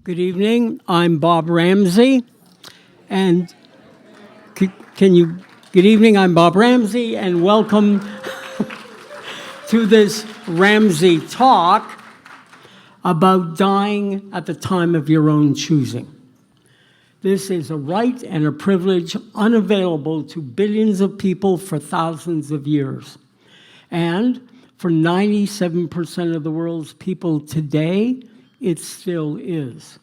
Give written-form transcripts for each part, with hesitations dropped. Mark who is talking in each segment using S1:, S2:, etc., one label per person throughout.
S1: Good evening. I'm Bob Ramsay, and good evening. I'm Bob Ramsay, and welcome to this Ramsay talk about dying at the time of your own choosing. This is a right and a privilege unavailable to billions of people for thousands of years. And for 97% of the world's people today, it still is.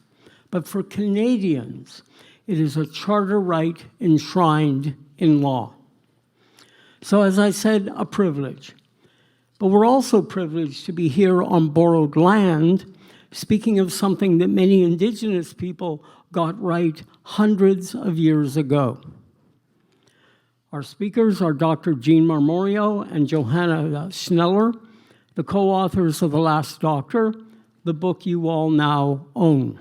S1: But for Canadians, it is a charter right enshrined in law. So as I said, a privilege. But we're also privileged to be here on borrowed land, speaking of something that many Indigenous people got right hundreds of years ago. Our speakers are Dr. Jean Marmoreo and Johanna Schneller, the co-authors of The Last Doctor, the book you all now own.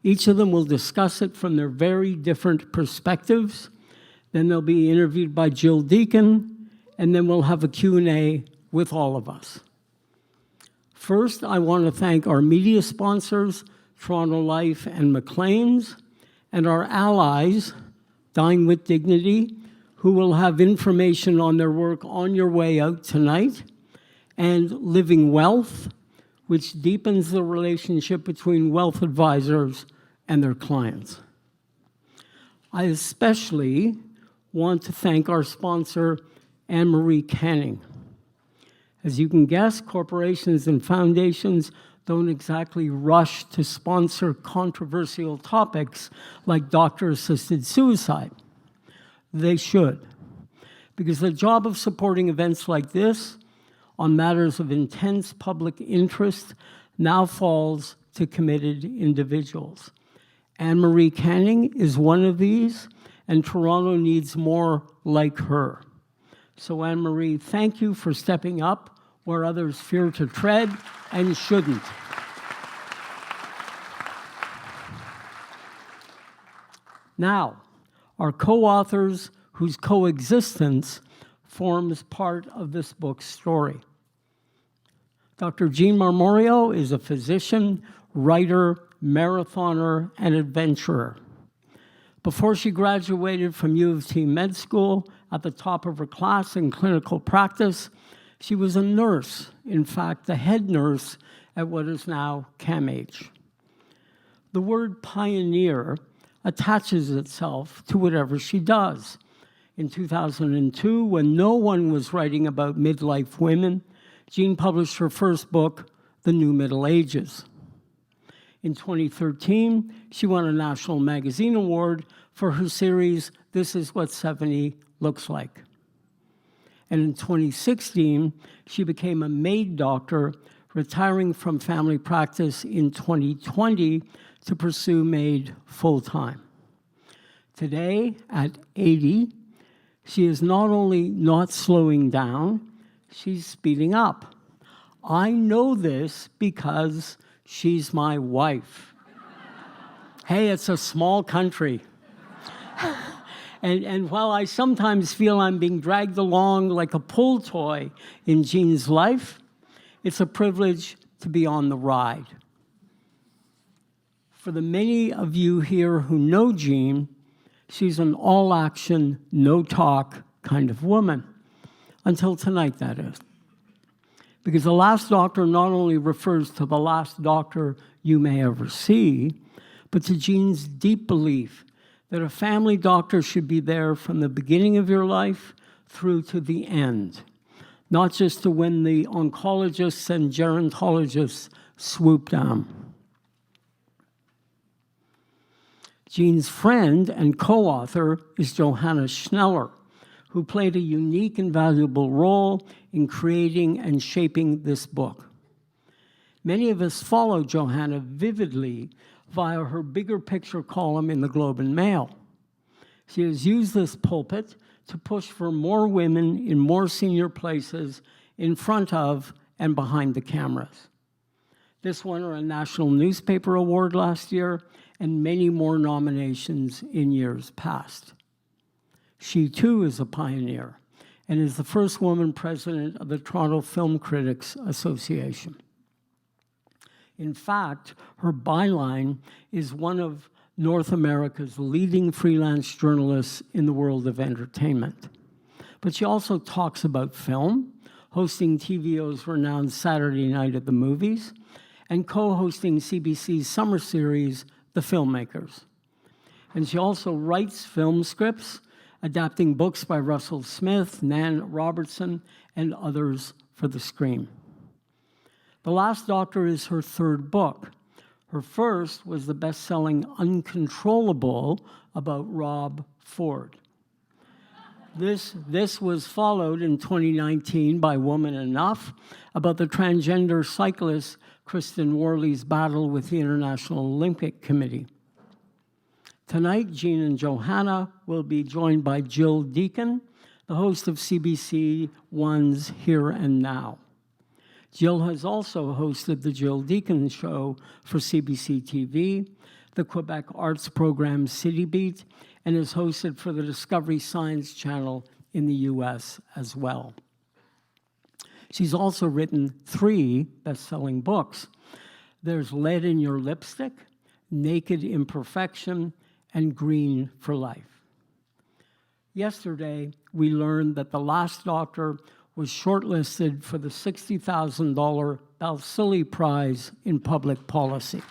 S1: Each of them will discuss it from their very different perspectives. Then they'll be interviewed by Jill Deacon, and then we'll have a Q&A with all of us. First, I want to thank our media sponsors, Toronto Life and Maclean's, and our allies, Dying with Dignity, who will have information on their work on your way out tonight, and Living Wealth, which deepens the relationship between wealth advisors and their clients. I especially want to thank our sponsor, Anne-Marie Canning. As you can guess, corporations and foundations don't exactly rush to sponsor controversial topics like doctor-assisted suicide. They should, because the job of supporting events like this on matters of intense public interest now falls to committed individuals. Anne-Marie Canning is one of these, and Toronto needs more like her. So Anne-Marie, thank you for stepping up where others fear to tread and shouldn't. Now, our co-authors whose coexistence forms part of this book's story. Dr. Jean Marmoreo is a physician, writer, marathoner, and adventurer. Before she graduated from U of T Med School at the top of her class in clinical practice, she was a nurse, in fact, the head nurse at what is now CAMH. The word pioneer attaches itself to whatever she does. In 2002, when no one was writing about midlife women, Jean published her first book, The New Middle Ages. In 2013, she won a National Magazine Award for her series, This Is What 70 Looks Like. And in 2016, she became a maid doctor, retiring from family practice in 2020 to pursue maid full-time. Today, at 80, she is not only not slowing down, she's speeding up. I know this because she's my wife. Hey, it's a small country. And while I sometimes feel I'm being dragged along like a pull toy in Jean's life, it's a privilege to be on the ride. For the many of you here who know Jean, she's an all-action, no-talk kind of woman. Until tonight, that is. Because The Last Doctor not only refers to the last doctor you may ever see, but to Jean's deep belief that a family doctor should be there from the beginning of your life through to the end, not just to when the oncologists and gerontologists swoop down. Jean's friend and co-author is Johanna Schneller, who played a unique and valuable role in creating and shaping this book. Many of us follow Johanna vividly via her bigger picture column in the Globe and Mail. She has used this pulpit to push for more women in more senior places in front of and behind the cameras. This won her a National Newspaper Award last year and many more nominations in years past. She too is a pioneer and is the first woman president of the Toronto Film Critics Association. In fact, her byline is one of North America's leading freelance journalists in the world of entertainment. But she also talks about film, hosting TVO's renowned Saturday Night at the Movies, and co-hosting CBC's summer series, The Filmmakers. And she also writes film scripts, adapting books by Russell Smith, Nan Robertson, and others for the screen. The Last Doctor is her third book. Her first was the best-selling Uncontrollable about Rob Ford. This was followed in 2019 by Woman Enough, about the transgender cyclist Kristen Worley's battle with the International Olympic Committee. Tonight, Jean and Johanna will be joined by Jill Deacon, the host of CBC One's Here and Now. Jill has also hosted the Jill Deacon Show for CBC TV, the Quebec arts program City Beat, and is hosted for the Discovery Science Channel in the US as well. She's also written 3 best-selling books. There's Lead in Your Lipstick, Naked Imperfection, and Green for Life. Yesterday, we learned that The Last Doctor was shortlisted for the $60,000 Balsillie Prize in Public Policy.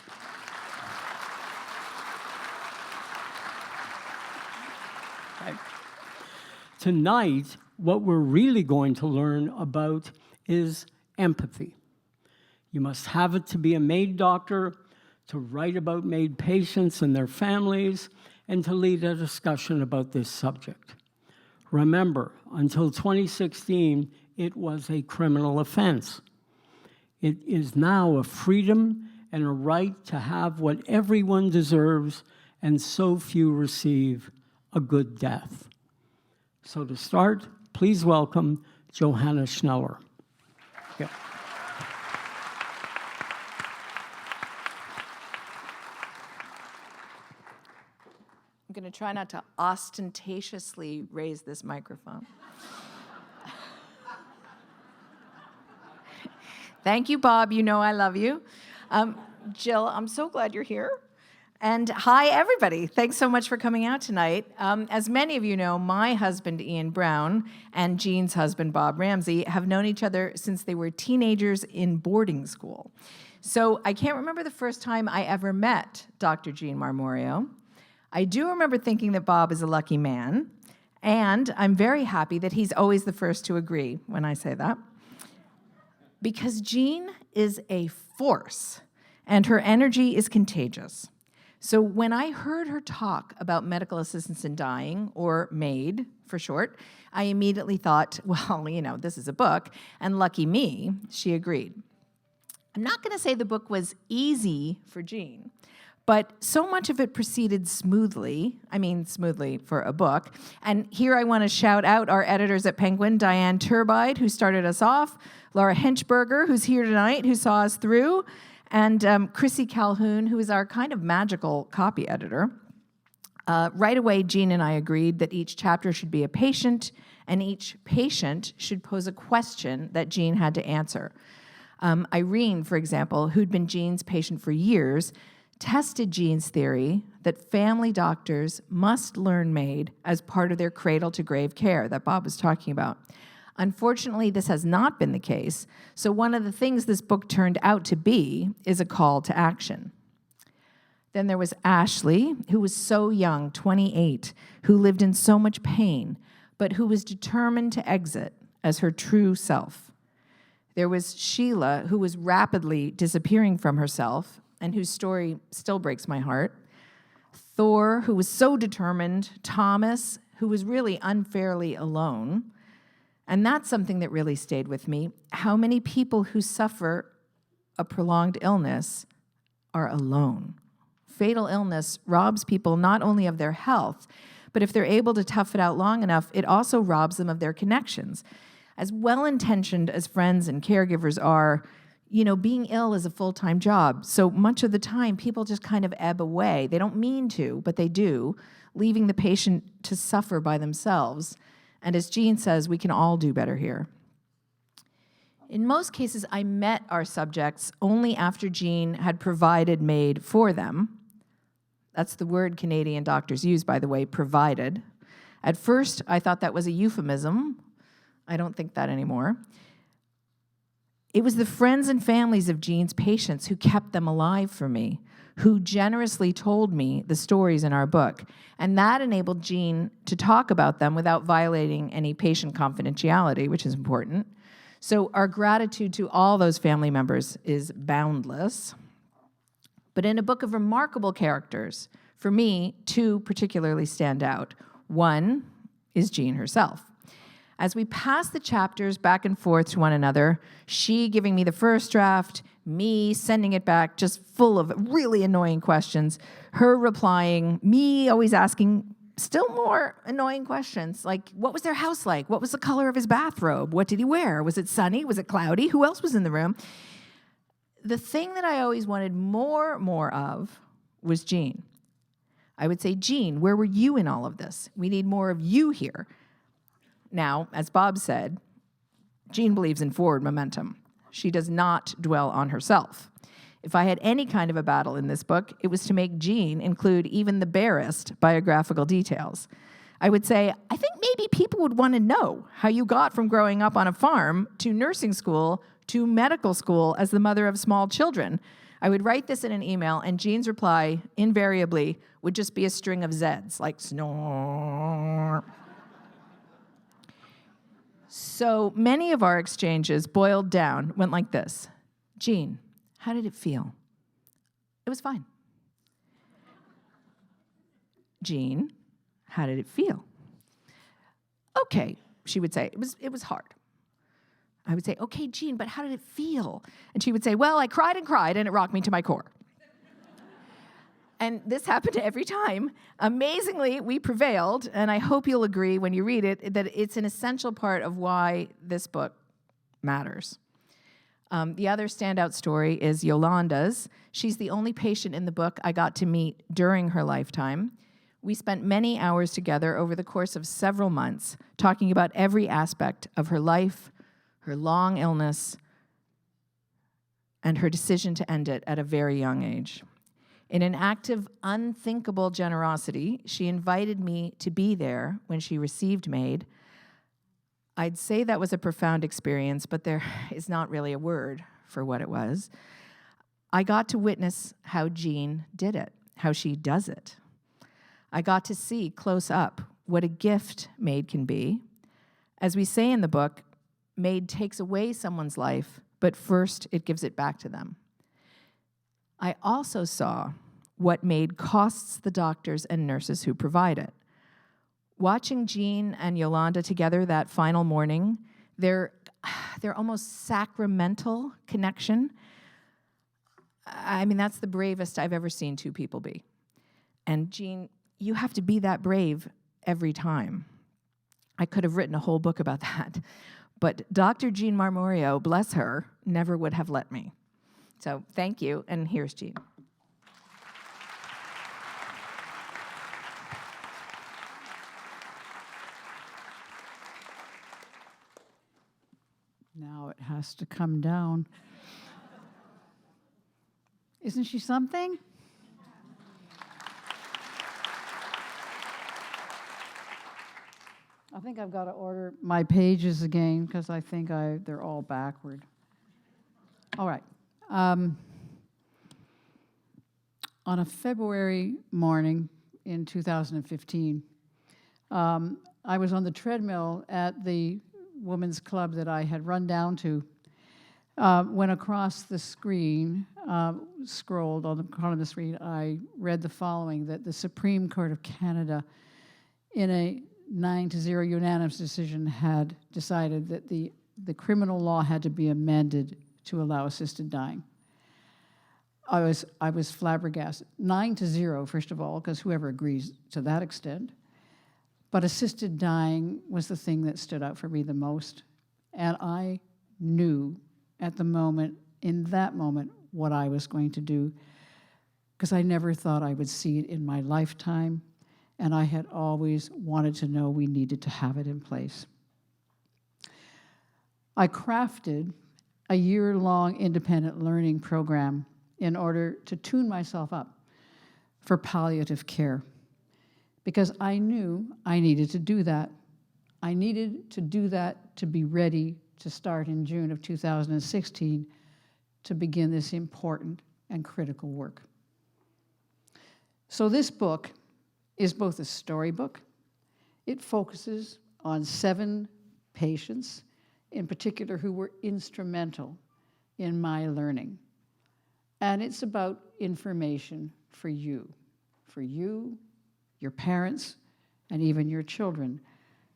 S1: Okay. Tonight, what we're really going to learn about is empathy. You must have it to be a maid doctor, to write about maid patients and their families, and to lead a discussion about this subject. Remember, until 2016, it was a criminal offense. It is now a freedom and a right to have what everyone deserves, and so few receive, a good death. So to start, please welcome Johanna Schneller. Yeah.
S2: I'm going to try not to ostentatiously raise this microphone. Thank you, Bob. You know I love you. Jill, I'm so glad you're here. And hi, everybody. Thanks so much for coming out tonight. As many of you know, my husband, Ian Brown, and Jean's husband, Bob Ramsay, have known each other since they were teenagers in boarding school. So I can't remember the first time I ever met Dr. Jean Marmoreo. I do remember thinking that Bob is a lucky man, and I'm very happy that he's always the first to agree when I say that. Because Jean is a force, and her energy is contagious. So when I heard her talk about medical assistance in dying, or MAID for short, I immediately thought, well, you know, this is a book, and lucky me, she agreed. I'm not going to say the book was easy for Jean, but so much of it proceeded smoothly, smoothly for a book. And here I want to shout out our editors at Penguin, Diane Turbide, who started us off, Laura Henchberger, who's here tonight, who saw us through, and Chrissy Calhoun, who is our kind of magical copy editor. Right away, Jean and I agreed that each chapter should be a patient, and each patient should pose a question that Jean had to answer. Irene, for example, who'd been Jean's patient for years, tested Jean's theory that family doctors must learn MAID as part of their cradle-to-grave care that Bob was talking about. Unfortunately, this has not been the case, so one of the things this book turned out to be is a call to action. Then there was Ashley, who was so young, 28, who lived in so much pain, but who was determined to exit as her true self. There was Sheila, who was rapidly disappearing from herself, and whose story still breaks my heart. Thor, who was so determined. Thomas, who was really unfairly alone. And that's something that really stayed with me. How many people who suffer a prolonged illness are alone? Fatal illness robs people not only of their health, but if they're able to tough it out long enough, it also robs them of their connections. As well-intentioned as friends and caregivers are, you know, being ill is a full-time job. So much of the time, people just kind of ebb away. They don't mean to, but they do, leaving the patient to suffer by themselves. And as Jean says, we can all do better here. In most cases, I met our subjects only after Jean had provided made for them. That's the word Canadian doctors use, by the way, provided. At first, I thought that was a euphemism. I don't think that anymore. It was the friends and families of Jean's patients who kept them alive for me, who generously told me the stories in our book. And that enabled Jean to talk about them without violating any patient confidentiality, which is important. So our gratitude to all those family members is boundless. But in a book of remarkable characters, for me, two particularly stand out. One is Jean herself. As we pass the chapters back and forth to one another, she giving me the first draft, me sending it back just full of really annoying questions, her replying, me always asking still more annoying questions, like what was their house like? What was the color of his bathrobe? What did he wear? Was it sunny? Was it cloudy? Who else was in the room? The thing that I always wanted more of was Jean. I would say, Jean, where were you in all of this? We need more of you here. Now, as Bob said, Jean believes in forward momentum. She does not dwell on herself. If I had any kind of a battle in this book, it was to make Jean include even the barest biographical details. I would say, I think maybe people would want to know how you got from growing up on a farm to nursing school to medical school as the mother of small children. I would write this in an email, and Jean's reply, invariably, would just be a string of Zs, like snore. So many of our exchanges, boiled down, went like this. Jean, how did it feel? It was fine. Jean, how did it feel? Okay, she would say, it was hard. I would say, okay, Jean, but how did it feel? And she would say, well, I cried and cried, and it rocked me to my core. And this happened every time. Amazingly, we prevailed, and I hope you'll agree when you read it that it's an essential part of why this book matters. The other standout story is Yolanda's. She's the only patient in the book I got to meet during her lifetime. We spent many hours together over the course of several months talking about every aspect of her life, her long illness, and her decision to end it at a very young age. In an act of unthinkable generosity, she invited me to be there when she received MAID. I'd say that was a profound experience, but there is not really a word for what it was. I got to witness how Jean did it, how she does it. I got to see close up what a gift MAID can be. As we say in the book, MAID takes away someone's life, but first it gives it back to them. I also saw what MAID costs the doctors and nurses who provide it. Watching Jean and Yolanda together that final morning, their almost sacramental connection, I mean, that's the bravest I've ever seen two people be. And Jean, you have to be that brave every time. I could have written a whole book about that. But Dr. Jean Marmoreo, bless her, never would have let me. So thank you, and here's Jean.
S3: Now it has to come down. Isn't she something? I think I've got to order my pages again because I think they're all backward. All right. On a February morning in 2015, I was on the treadmill at the women's club that I had run down to when across the screen, scrolled on the corner of the screen, I read the following, that the Supreme Court of Canada, in a 9-0 unanimous decision, had decided that the criminal law had to be amended to allow assisted dying. I was flabbergasted. 9-0, first of all, because whoever agrees to that extent. But assisted dying was the thing that stood out for me the most. And I knew at the moment, in that moment, what I was going to do, because I never thought I would see it in my lifetime. And I had always wanted to know we needed to have it in place. I crafted a year-long independent learning program in order to tune myself up for palliative care, because I knew I needed to do that. I needed to do that to be ready to start in June of 2016 to begin this important and critical work. So this book is both a storybook. It focuses on 7 patients, in particular, who were instrumental in my learning. And it's about information for you, your parents, and even your children,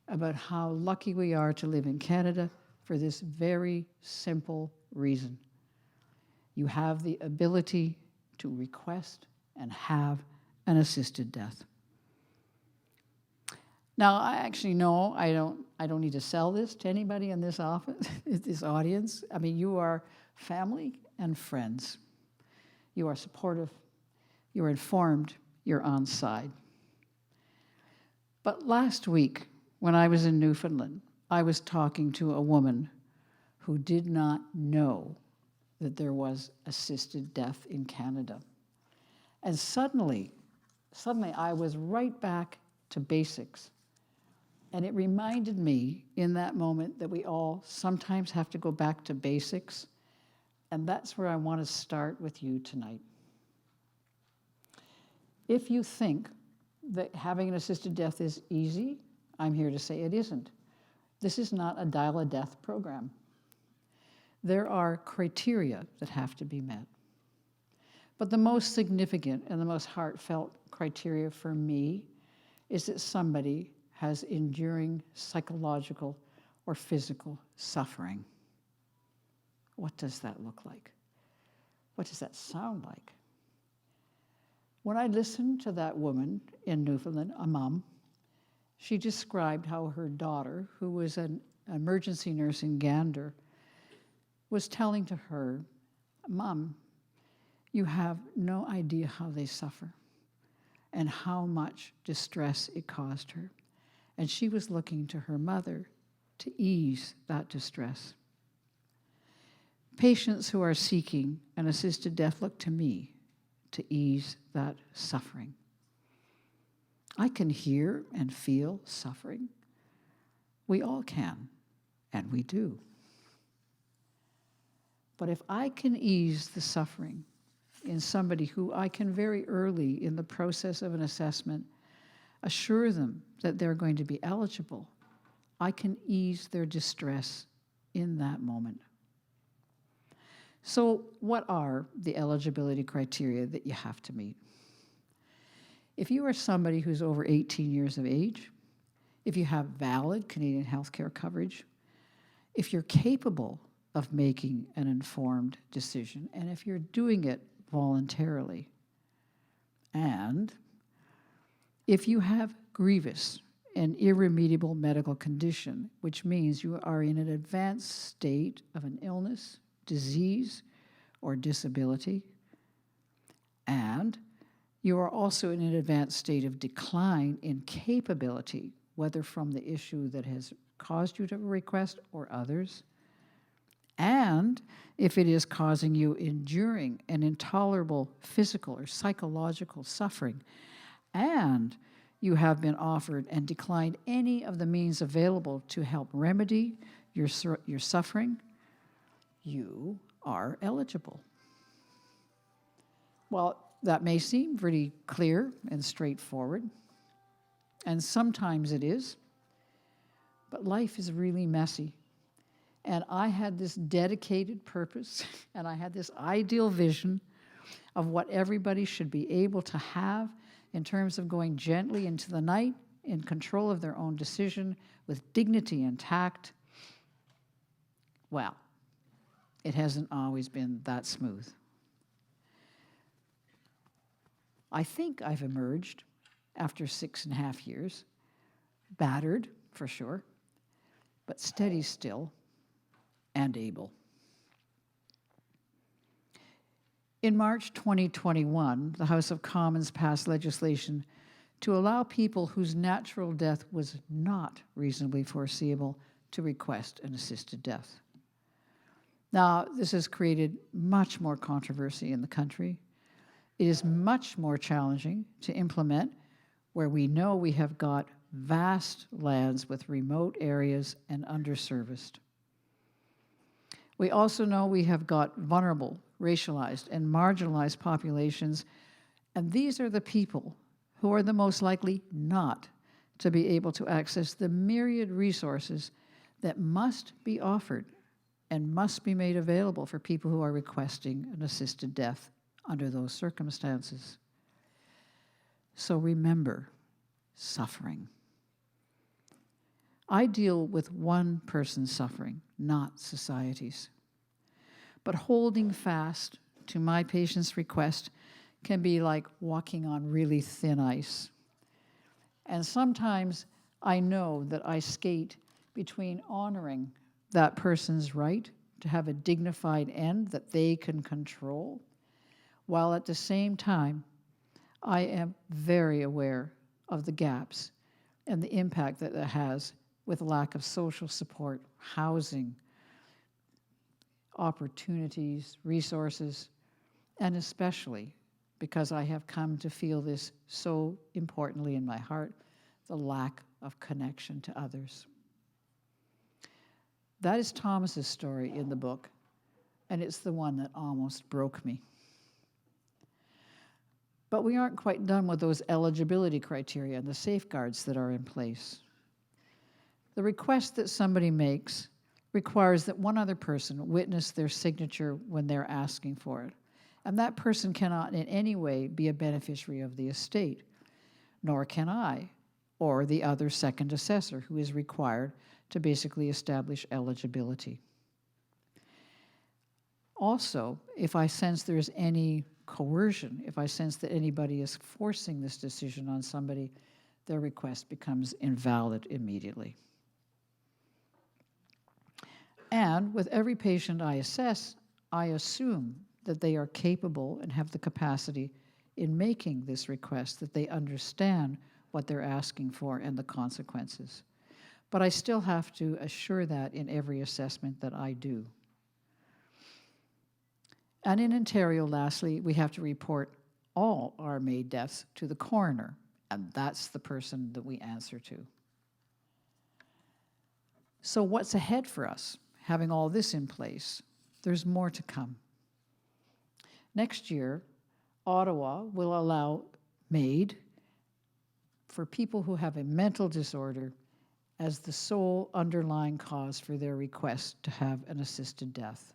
S3: about how lucky we are to live in Canada for this very simple reason. You have the ability to request and have an assisted death. Now, I actually know I don't need to sell this to anybody in this office, this audience. I mean, you are family and friends. You are supportive, you're informed, you're on side. But last week, when I was in Newfoundland, I was talking to a woman who did not know that there was assisted death in Canada. And suddenly I was right back to basics. And it reminded me in that moment that we all sometimes have to go back to basics. And that's where I want to start with you tonight. If you think that having an assisted death is easy, I'm here to say it isn't. This is not a dial-a-death program. There are criteria that have to be met. But the most significant and the most heartfelt criteria for me is that somebody has enduring psychological or physical suffering. What does that look like? What does that sound like? When I listened to that woman in Newfoundland, a mom, she described how her daughter, who was an emergency nurse in Gander, was telling to her, "Mom, you have no idea how they suffer and how much distress it caused her." And she was looking to her mother to ease that distress. Patients who are seeking an assisted death look to me to ease that suffering. I can hear and feel suffering. We all can, and we do. But if I can ease the suffering in somebody who I can very early in the process of an assessment assure them that they're going to be eligible, I can ease their distress in that moment. So what are the eligibility criteria that you have to meet? If you are somebody who's over 18 years of age, if you have valid Canadian healthcare coverage, if you're capable of making an informed decision, and if you're doing it voluntarily, and if you have grievous and irremediable medical condition, which means you are in an advanced state of an illness, disease, or disability, and you are also in an advanced state of decline in capability, whether from the issue that has caused you to request or others, and if it is causing you enduring and intolerable physical or psychological suffering, and you have been offered and declined any of the means available to help remedy your suffering, you are eligible. Well, that may seem pretty clear and straightforward, and sometimes it is, but life is really messy. And I had this dedicated purpose, and I had this ideal vision of what everybody should be able to have in terms of going gently into the night, in control of their own decision, with dignity and tact. Well, it hasn't always been that smooth. I think I've emerged after 6.5 years, battered for sure, but steady still and able. In March 2021, the House of Commons passed legislation to allow people whose natural death was not reasonably foreseeable to request an assisted death. Now, this has created much more controversy in the country. It is much more challenging to implement where we know we have got vast lands with remote areas and underserviced. We also know we have got vulnerable, racialized, and marginalized populations, and these are the people who are the most likely not to be able to access the myriad resources that must be offered and must be made available for people who are requesting an assisted death under those circumstances. So remember, suffering. I deal with one person's suffering, not society's. But holding fast to my patient's request can be like walking on really thin ice. And sometimes I know that I skate between honoring that person's right to have a dignified end that they can control, while at the same time, I am very aware of the gaps and the impact that it has with lack of social support, housing, opportunities, resources, and especially, because I have come to feel this so importantly in my heart, the lack of connection to others. That is Thomas's story in the book, and it's the one that almost broke me. But we aren't quite done with those eligibility criteria and the safeguards that are in place. The request that somebody makes requires that one other person witness their signature when they're asking for it. And that person cannot in any way be a beneficiary of the estate, nor can I, or the other second assessor who is required to basically establish eligibility. Also, if I sense there's any coercion, if I sense that anybody is forcing this decision on somebody, their request becomes invalid immediately. And with every patient I assess, I assume that they are capable and have the capacity in making this request, that they understand what they're asking for and the consequences. But I still have to assure that in every assessment that I do. And in Ontario, lastly, we have to report all our May deaths to the coroner, and that's the person that we answer to. So what's ahead for us? Having all this in place, there's more to come. Next year, Ottawa will allow MAID for people who have a mental disorder as the sole underlying cause for their request to have an assisted death.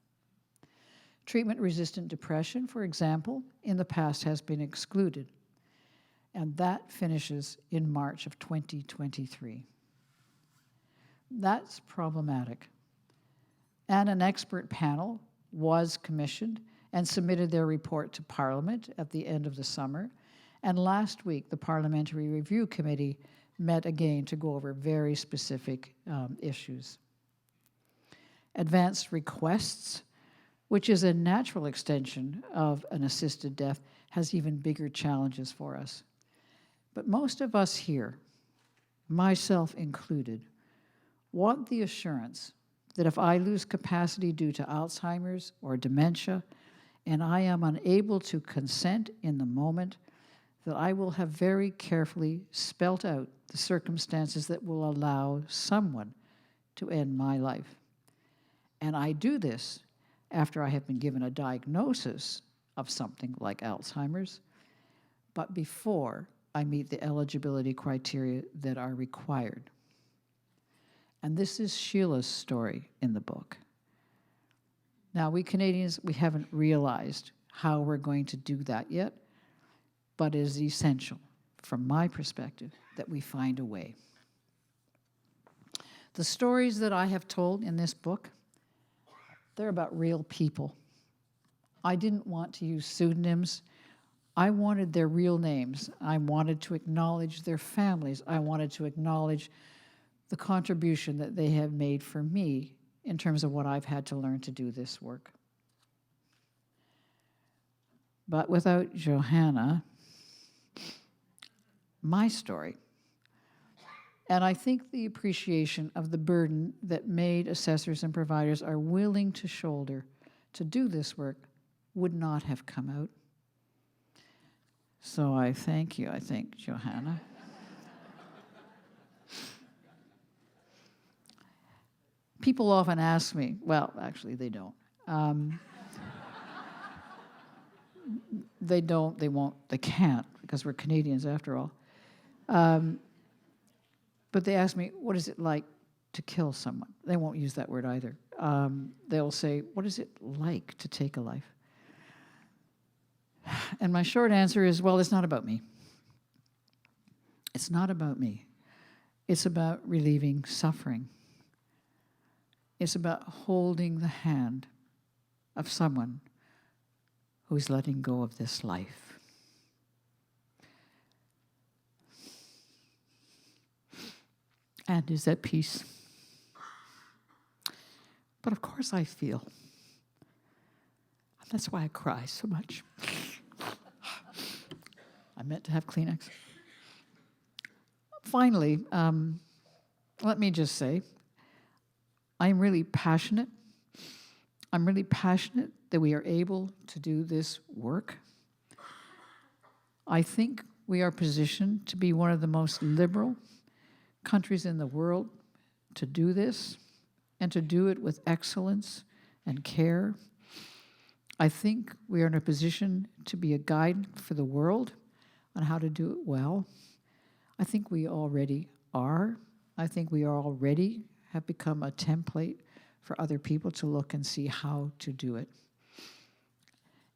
S3: Treatment-resistant depression, for example, in the past has been excluded, and that finishes in March of 2023. That's problematic. And an expert panel was commissioned and submitted their report to Parliament at the end of the summer. And last week, the Parliamentary Review Committee met again to go over very specific issues. Advanced requests, which is a natural extension of an assisted death, has even bigger challenges for us. But most of us here, myself included, want the assurance that if I lose capacity due to Alzheimer's or dementia, and I am unable to consent in the moment, that I will have very carefully spelt out the circumstances that will allow someone to end my life. And I do this after I have been given a diagnosis of something like Alzheimer's, but before I meet the eligibility criteria that are required. And this is Sheila's story in the book. Now, we Canadians, we haven't realized how we're going to do that yet, but it is essential, from my perspective, that we find a way. The stories that I have told in this book, they're about real people. I didn't want to use pseudonyms. I wanted their real names. I wanted to acknowledge their families. I wanted to acknowledge the contribution that they have made for me in terms of what I've had to learn to do this work. But without Johanna, my story And I think the appreciation of the burden that made assessors and providers are willing to shoulder to do this work would not have come out. So I thank you, Johanna. People often ask me, well, actually they don't. They don't, they won't, they can't, because we're Canadians after all. But they ask me, what is it like to kill someone? They won't use that word either. They'll say, what is it like to take a life? And my short answer is, well, it's not about me. It's not about me. It's about relieving suffering. It's about holding the hand of someone who's letting go of this life. And is at peace. But of course I feel. That's why I cry so much. I meant to have Kleenex. Finally, let me just say, I'm really passionate. I'm really passionate that we are able to do this work. I think we are positioned to be one of the most liberal countries in the world to do this, and to do it with excellence and care. I think we are in a position to be a guide for the world on how to do it well. I think we already are. I think we already have become a template for other people to look and see how to do it.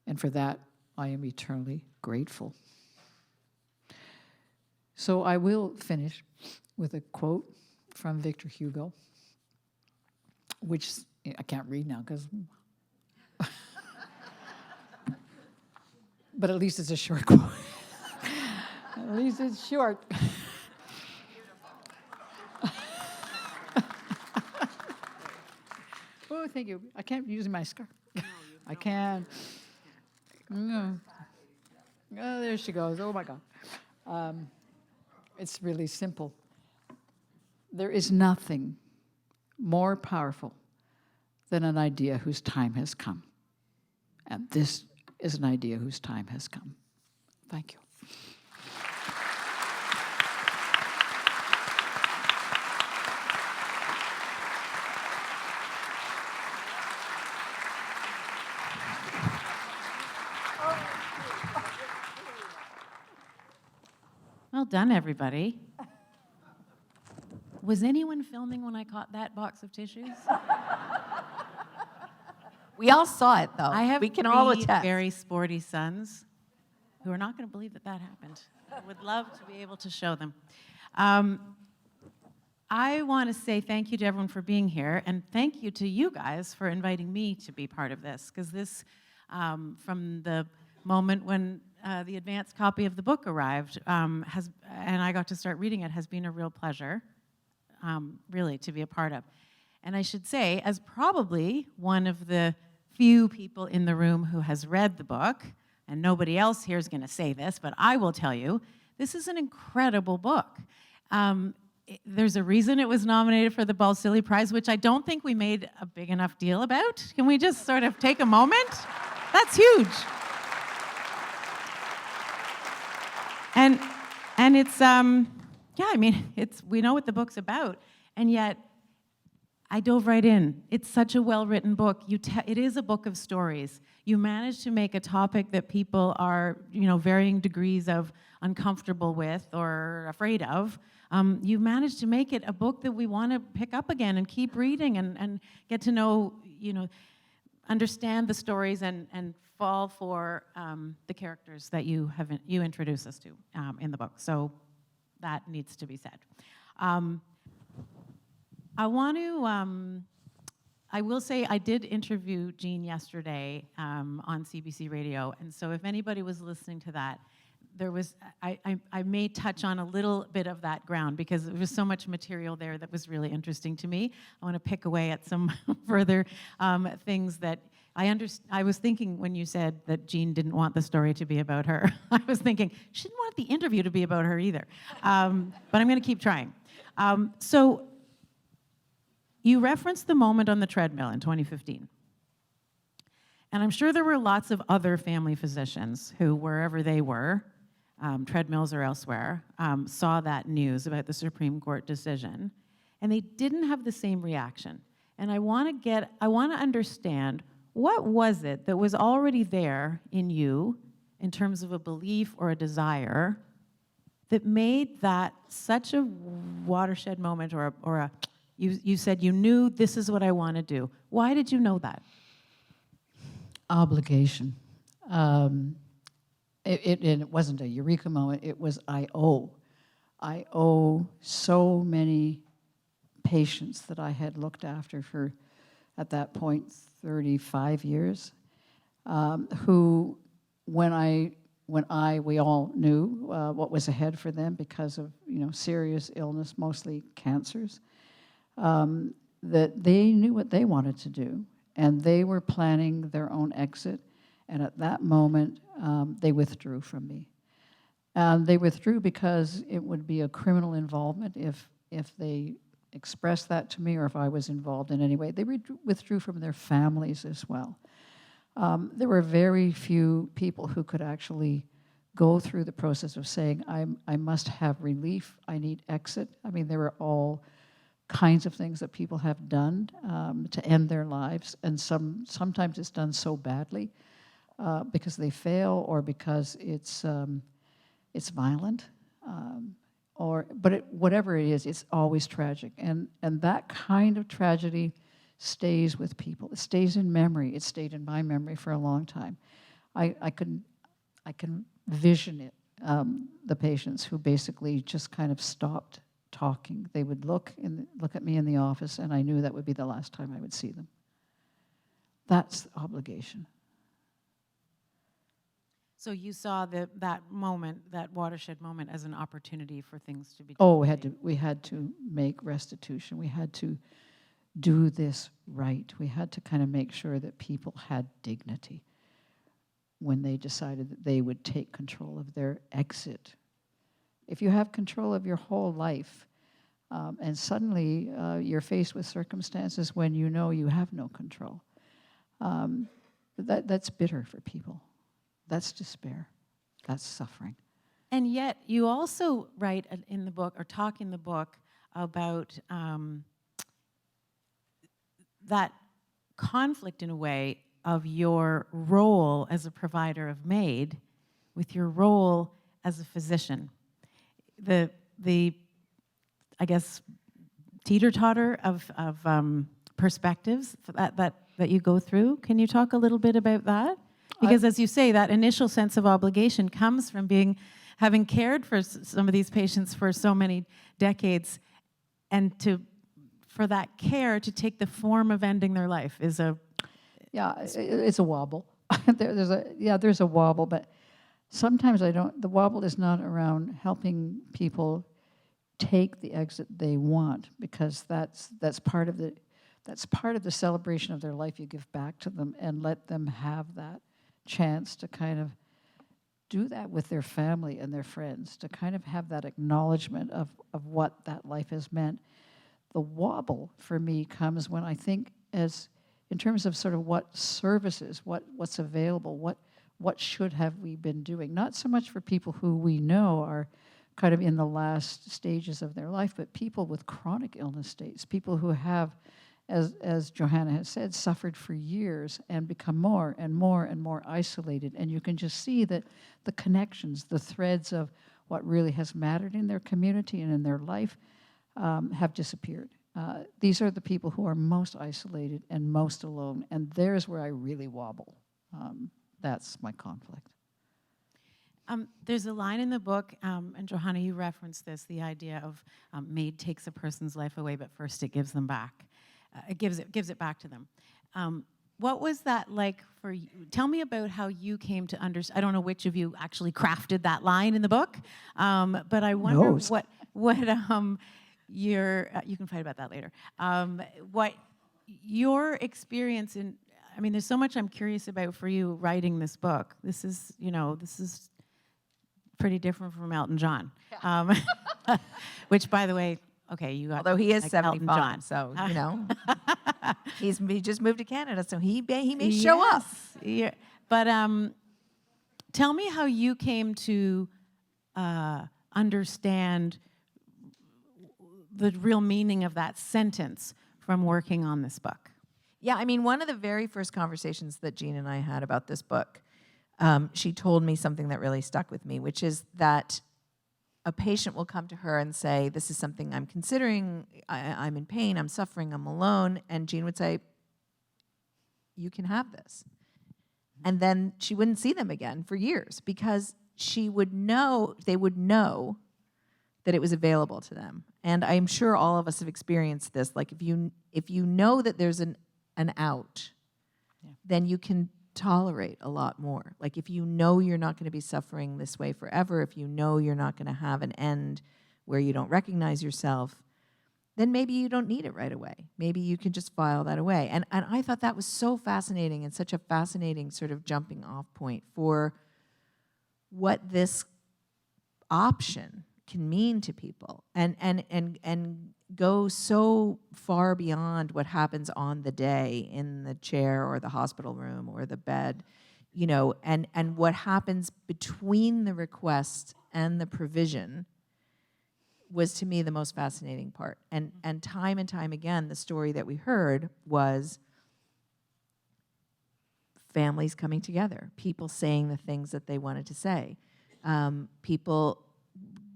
S3: And for that, I am eternally grateful. So I will finish with a quote from Victor Hugo, which I can't read now because, but at least it's a short quote. At least it's short. Oh, thank you. I can't use my scarf. I can. No. Oh, there she goes. Oh my God. It's really simple. There is nothing more powerful than an idea whose time has come. And this is an idea whose time has come. Thank you.
S4: Well done, everybody. Was anyone filming when I caught that box of tissues?
S2: We all saw it, though.
S4: I have
S2: we can all
S4: three
S2: attest.
S4: very sporty sons who are not going to believe that that happened. I would love to be able to show them. I want to say thank you to everyone for being here, and thank you to you guys for inviting me to be part of this, because this, from the moment when the advanced copy of the book arrived, and I got to start reading it, has been a real pleasure, really, to be a part of. And I should say, as probably one of the few people in the room who has read the book, and nobody else here is going to say this, but I will tell you, this is an incredible book. There's a reason it was nominated for the Balsillie Prize, which I don't think we made a big enough deal about. Can we just sort of take a moment? That's huge. And it's, yeah, I mean, we know what the book's about, and yet I dove right in. It's such a well-written book. It is a book of stories. You manage to make a topic that people are, varying degrees of uncomfortable with or afraid of. You managed to make it a book that we want to pick up again and keep reading and get to know, understand the stories and fall for the characters that you introduce us to in the book. So that needs to be said. I want to, I will say I did interview Jean yesterday on CBC Radio, and so if anybody was listening to that, there was, I may touch on a little bit of that ground because there was so much material there that was really interesting to me. I want to pick away at some further things that I was thinking when you said that Jean didn't want the story to be about her. I was thinking, she didn't want the interview to be about her either. But I'm going to keep trying. So you referenced the moment on the treadmill in 2015. And I'm sure there were lots of other family physicians who, wherever they were, treadmills or elsewhere, saw that news about the Supreme Court decision, and they didn't have the same reaction. And I want to understand, what was it that was already there in you in terms of a belief or a desire that made that such a watershed moment, you said you knew this is what I want to do. Why did you know that?
S3: Obligation. It wasn't a eureka moment. It was I owe. I owe so many patients that I had looked after for, at that point, 35 years, who, we all knew what was ahead for them because of serious illness, mostly cancers, that they knew what they wanted to do, and they were planning their own exit. And at that moment, they withdrew from me. And they withdrew because it would be a criminal involvement if they expressed that to me, or if I was involved in any way. They withdrew from their families as well. There were very few people who could actually go through the process of saying, I must have relief, I need exit. I mean, there were all kinds of things that people have done to end their lives, and sometimes it's done so badly because they fail, or because it's violent, whatever it is, it's always tragic, and that kind of tragedy stays with people. It stays in memory. It stayed in my memory for a long time. I can vision it. The patients who basically just kind of stopped talking. They would look at me in the office, and I knew that would be the last time I would see them. That's obligation.
S4: So you saw that moment, that watershed moment, as an opportunity for things to be.
S3: Oh, we had to make restitution. We had to do this right. We had to kind of make sure that people had dignity when they decided that they would take control of their exit. If you have control of your whole life, and suddenly you're faced with circumstances when you know you have no control, that's bitter for people. That's despair. That's suffering.
S4: And yet, you also write in the book, or talk in the book, about that conflict, in a way, of your role as a provider of MAID with your role as a physician. The I guess, teeter-totter of perspectives that you go through. Can you talk a little bit about that? Because as you say, that initial sense of obligation comes from having cared for some of these patients for so many decades, and for that care to take the form of ending their life is a...
S3: Yeah, it's a wobble. There's a wobble, but sometimes the wobble is not around helping people take the exit they want, because that's part of the celebration of their life. You give back to them and let them have that chance to kind of do that with their family and their friends, to kind of have that acknowledgement of what that life has meant. The wobble for me comes when I think, as in terms of sort of what services, what's available, what should have we been doing? Not so much for people who we know are kind of in the last stages of their life, but people with chronic illness states, people who have, as Johanna has said, suffered for years and become more and more and more isolated. And you can just see that the connections, the threads of what really has mattered in their community and in their life have disappeared. These are the people who are most isolated and most alone, and there's where I really wobble. That's my conflict.
S4: There's a line in the book, and Johanna, you referenced this, the idea of MAID takes a person's life away, but first it gives them back. It gives it back to them. What was that like for you? Tell me about how you came to understand. I don't know which of you actually crafted that line in the book, but I wonder what you can fight about that later. What your experience in, I mean, there's so much I'm curious about for you writing this book. This is pretty different from Elton John, which, by the way, okay, you got
S2: Although he is
S4: like Elton
S2: 75,
S4: John.
S2: so, you know, he just moved to Canada, so he may show up.
S4: Yeah. But tell me how you came to understand the real meaning of that sentence from working on this book.
S2: Yeah, I mean, one of the very first conversations that Jean and I had about this book, she told me something that really stuck with me, which is that a patient will come to her and say, this is something I'm considering, I'm in pain, I'm suffering, I'm alone, and Jean would say, you can have this. And then she wouldn't see them again for years because they would know that it was available to them. And I'm sure all of us have experienced this. Like if you know that there's an out, then you can tolerate a lot more. Like if you know you're not going to be suffering this way forever, if you know you're not going to have an end where you don't recognize yourself, then maybe you don't need it right away. Maybe you can just file that away. And I thought that was so fascinating and such a fascinating sort of jumping off point for what this option can mean to people and go so far beyond what happens on the day in the chair or the hospital room or the bed, you know, and what happens between the request and the provision was to me the most fascinating part. And time again, the story that we heard was families coming together, people saying the things that they wanted to say, people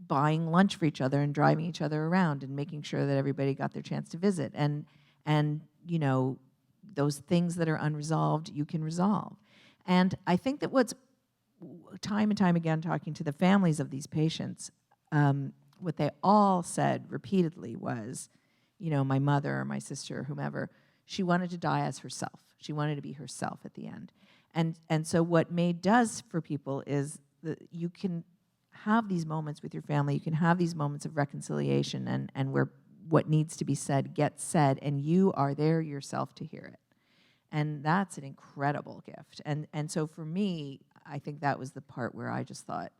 S2: buying lunch for each other and driving each other around and making sure that everybody got their chance to visit. And you know, those things that are unresolved, you can resolve. And I think that what's time and time again talking to the families of these patients, what they all said repeatedly was, you know, my mother or my sister or whomever, she wanted to die as herself. She wanted to be herself at the end. And so what MAID does for people is that you can have these moments with your family, you can have these moments of reconciliation and where what needs to be said gets said, and you are there yourself to hear it. And that's an incredible gift. And so for me, I think that was the part where I just thought,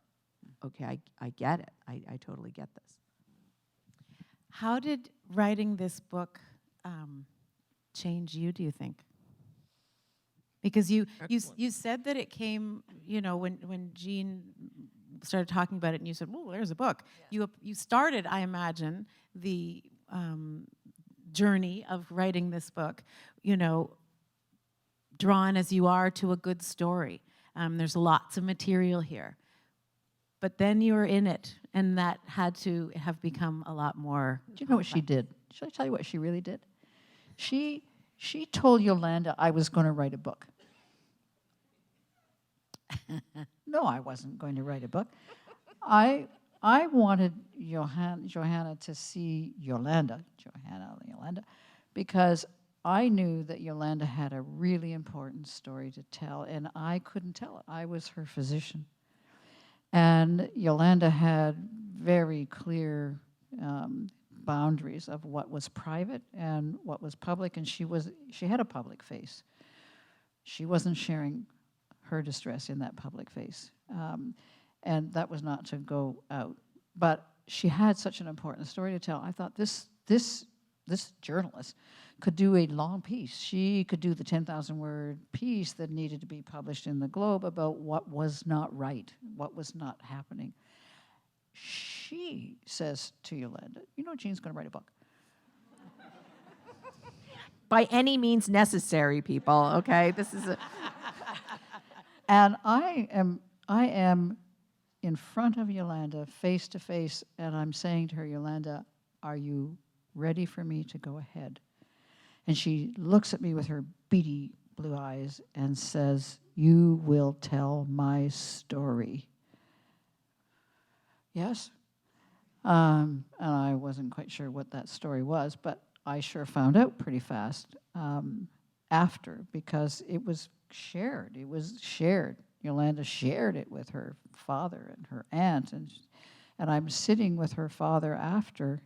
S2: okay, I get it. I totally get this.
S4: How did writing this book change you, do you think? Because you said that it came, you know, when Jean started talking about it and you said, oh, there's a book. Yeah. You started, I imagine, the journey of writing this book, you know, drawn as you are to a good story. There's lots of material here. But then you were in it, and that had to have become a lot more.
S3: Do you know what she did? Should I tell you what she really did? She told Yolanda I was going to write a book. No, I wasn't going to write a book. I wanted Johanna to see Johanna, because I knew that Yolanda had a really important story to tell, and I couldn't tell it. I was her physician. And Yolanda had very clear boundaries of what was private and what was public, and she had a public face. She wasn't sharing her distress in that public face, and that was not to go out. But she had such an important story to tell. I thought this journalist could do a long piece. She could do the 10,000-word piece that needed to be published in the Globe about what was not right, what was not happening. She says to Yolanda, you know, Jean's going to write a book.
S2: By any means necessary, people, okay? This is a...
S3: And I am in front of Yolanda, face to face, and I'm saying to her, Yolanda, are you ready for me to go ahead? And she looks at me with her beady blue eyes and says, you will tell my story. Yes? And I wasn't quite sure what that story was, but I sure found out pretty fast after, because it was shared. It was shared. Yolanda shared it with her father and her aunt, and I'm sitting with her father after,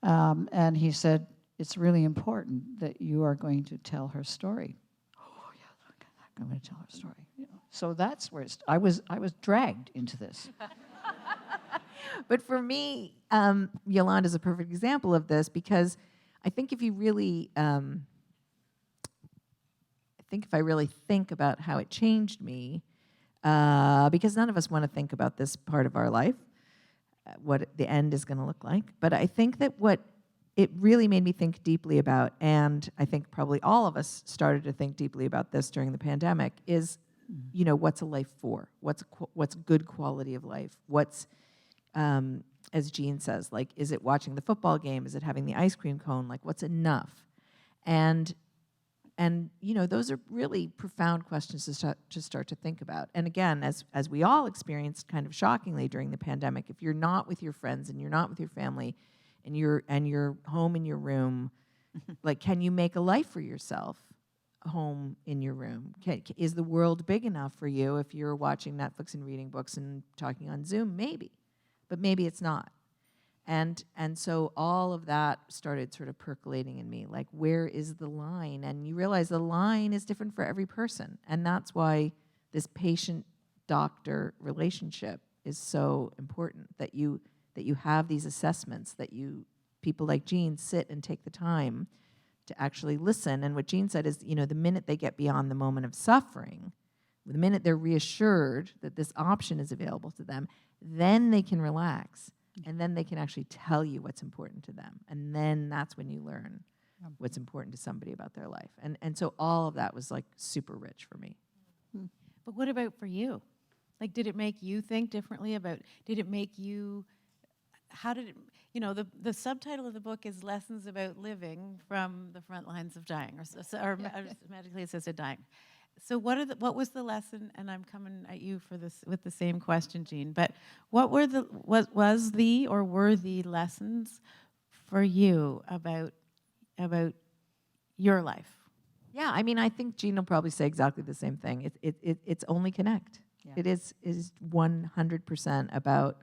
S3: and he said, it's really important that you are going to tell her story. Oh, yeah, I'm going to tell her story. You know. So that's where I was dragged into this.
S2: But for me, Yolanda's a perfect example of this because I think if you really, I think if I really think about how it changed me, because none of us want to think about this part of our life, what the end is going to look like. But I think that what it really made me think deeply about, and I think probably all of us started to think deeply about this during the pandemic, is, you know, what's a life for? What's good quality of life? What's, as Jean says, like, is it watching the football game? Is it having the ice cream cone? Like, what's enough? And you know, those are really profound questions to start to think about. And again, as we all experienced kind of shockingly during the pandemic, if you're not with your friends and you're not with your family and you're home in your room, like, can you make a life for yourself home in your room? Is the world big enough for you if you're watching Netflix and reading books and talking on Zoom? Maybe, but maybe it's not. And so all of that started sort of percolating in me, like, where is the line? And you realize the line is different for every person. And that's why this patient-doctor relationship is so important, that you have these assessments, that people like Jean sit and take the time to actually listen. And what Jean said is, you know, the minute they get beyond the moment of suffering, the minute they're reassured that this option is available to them, then they can relax. And then they can actually tell you what's important to them. And then that's when you learn what's important to somebody about their life. And so all of that was like super rich for me.
S4: But what about for you? Like, did it make you think differently about, did it make you, how did it, you know, the subtitle of the book is Lessons About Living from the Front Lines of Dying, or medically assisted dying. So what was the lesson, and I'm coming at you for this with the same question, Jean, but what were was the or were the lessons for you about your life?
S2: Yeah, I mean, I think Jean will probably say exactly the same thing. It's only connect. Yeah. It is 100% about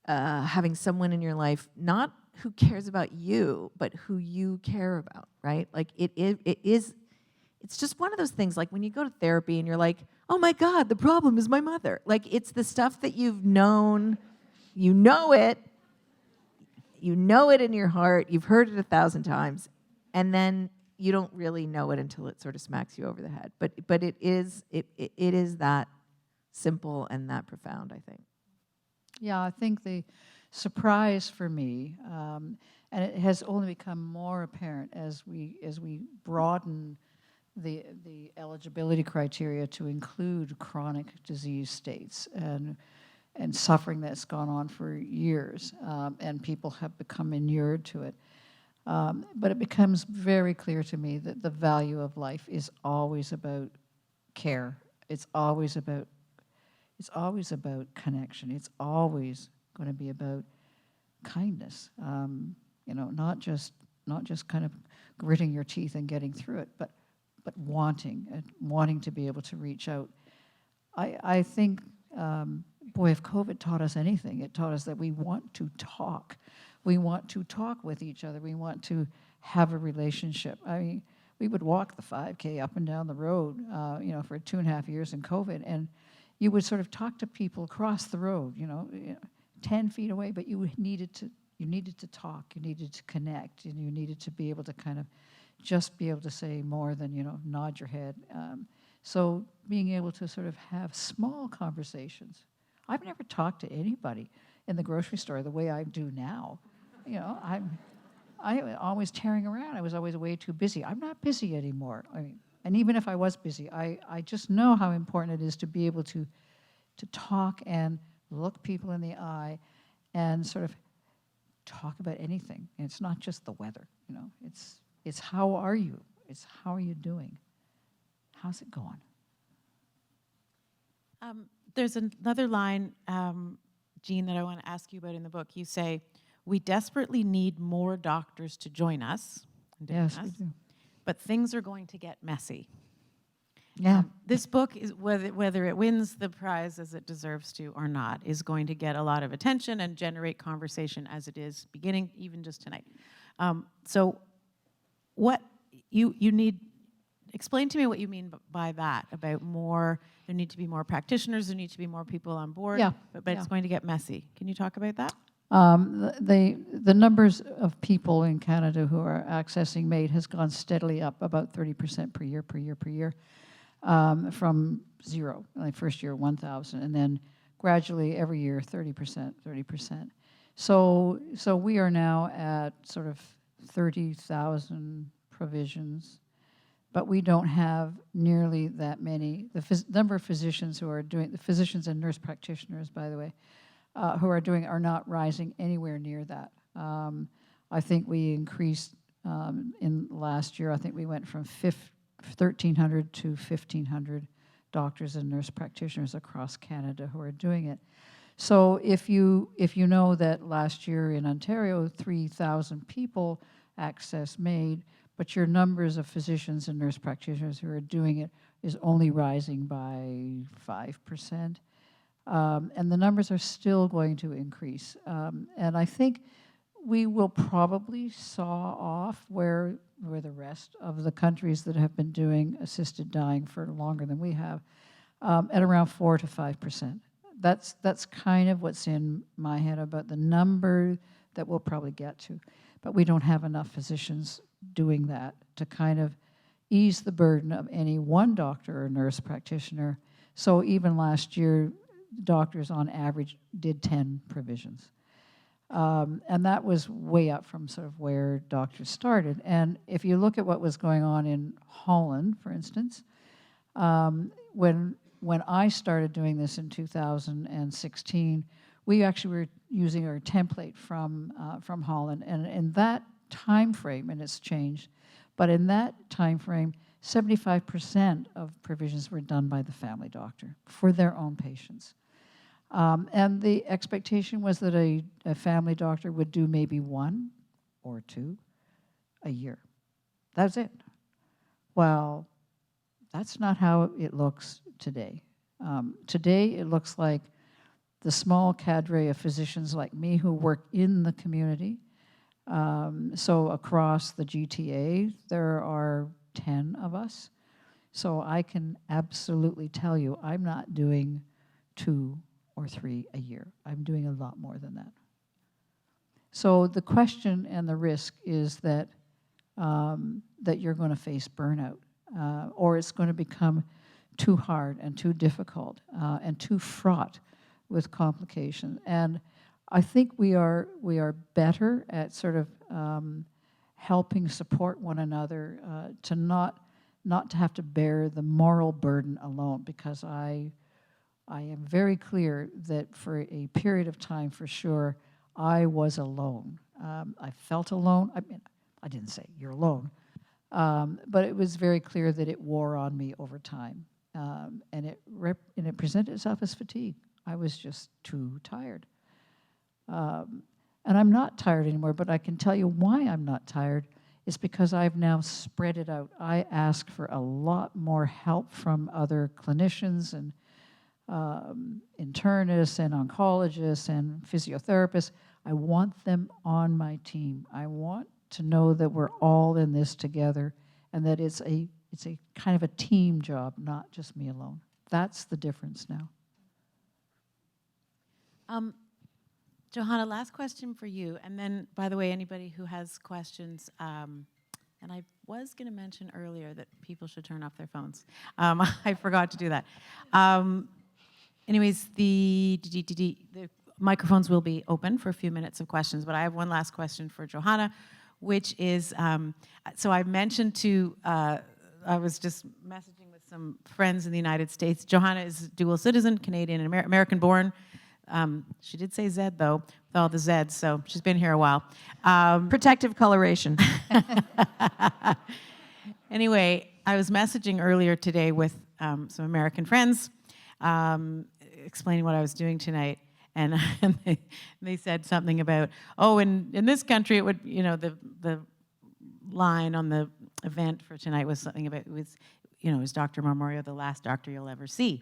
S2: having someone in your life, not who cares about you, but who you care about, right? Like, it's just one of those things, like when you go to therapy and you're like, oh my God, the problem is my mother. Like, it's the stuff that you've known, you know it in your heart, you've heard it 1,000 times, and then you don't really know it until it sort of smacks you over the head. But it is that simple and that profound, I think.
S3: Yeah, I think the surprise for me, and it has only become more apparent as we broaden the eligibility criteria to include chronic disease states and suffering that's gone on for years, and people have become inured to it. But it becomes very clear to me that the value of life is always about care. It's always about connection. It's always going to be about kindness. You know, not just kind of gritting your teeth and getting through it, but wanting to be able to reach out. I think, boy, if COVID taught us anything, it taught us that we want to talk. We want to talk with each other. We want to have a relationship. I mean, we would walk the 5K up and down the road, you know, for 2.5 years in COVID, and you would sort of talk to people across the road, you know, 10 feet away, but you needed to talk, you needed to connect, and you needed to be able to kind of just be able to say more than, you know, nod your head. So being able to sort of have small conversations. I've never talked to anybody in the grocery store the way I do now. You know, I was always tearing around. I was always way too busy. I'm not busy anymore. I mean, and even if I was busy, I just know how important it is to be able to talk and look people in the eye and sort of talk about anything. And it's not just the weather, you know. It's how are you? It's how are you doing? How's it going?
S4: There's another line, Jean, that I want to ask you about in the book. You say, we desperately need more doctors to join us.
S3: Yes, we do.
S4: But things are going to get messy.
S3: Yeah.
S4: This book, is whether it wins the prize as it deserves to or not, is going to get a lot of attention and generate conversation as it is beginning even just tonight. So what you need, explain to me what you mean by that, about more, there need to be more practitioners, there need to be more people on board,
S3: Yeah,
S4: but it's going to get messy. Can you talk about that?
S3: The numbers of people in Canada who are accessing MAID has gone steadily up, about 30% per year, from zero, like first year 1,000, and then gradually every year 30%. So we are now at sort of 30,000 provisions, but we don't have nearly that many. The number of physicians who are doing, the physicians and nurse practitioners, by the way, who are doing are not rising anywhere near that. I think we increased in last year, I think we went from 1,300 to 1,500 doctors and nurse practitioners across Canada who are doing it. So if you know that last year in Ontario, 3,000 people accessed MAID, but your numbers of physicians and nurse practitioners who are doing it is only rising by 5%. And the numbers are still going to increase. And I think we will probably saw off where the rest of the countries that have been doing assisted dying for longer than we have, at around 4 to 5%. That's kind of what's in my head about the number that we'll probably get to. But we don't have enough physicians doing that to kind of ease the burden of any one doctor or nurse practitioner. So even last year, doctors on average did 10 provisions. And that was way up from sort of where doctors started. And if you look at what was going on in Holland, for instance, when I started doing this in 2016, we actually were using our template from Holland. And in that time frame, and it's changed, but in that time frame, 75% of provisions were done by the family doctor for their own patients. And the expectation was that a family doctor would do maybe 1 or 2 a year. That's it. Well, that's not how it looks today. Today, it looks like the small cadre of physicians like me who work in the community. So across the GTA, there are 10 of us. So I can absolutely tell you I'm not doing 2 or 3 a year. I'm doing a lot more than that. So the question and the risk is that that you're going to face burnout, or it's going to become too hard and too difficult and too fraught with complications. And I think we are better at sort of helping support one another to not to have to bear the moral burden alone, because I am very clear that for a period of time, for sure, I was alone. I felt alone. I mean, I didn't say you're alone, but it was very clear that it wore on me over time, and it presented itself as fatigue. I was just too tired, and I'm not tired anymore. But I can tell you why I'm not tired. It's because I've now spread it out. I ask for a lot more help from other clinicians and internists and oncologists and physiotherapists. I want them on my team. I want to know that we're all in this together and that it's a kind of a team job, not just me alone. That's the difference now.
S4: Johanna, last question for you. And then, by the way, anybody who has questions, and I was going to mention earlier that people should turn off their phones. I forgot to do that. Anyways, the microphones will be open for a few minutes of questions, but I have one last question for Johanna, which is, so I mentioned I was just messaging with some friends in the United States. Johanna is dual citizen, Canadian and American born. She did say Z, though, with all the Zs, so she's been here a while.
S2: Protective coloration.
S4: Anyway, I was messaging earlier today with some American friends, explaining what I was doing tonight, and they said something about, oh, in this country, it would, the line on the event for tonight was something about, is Dr. Marmoreo the last doctor you'll ever see?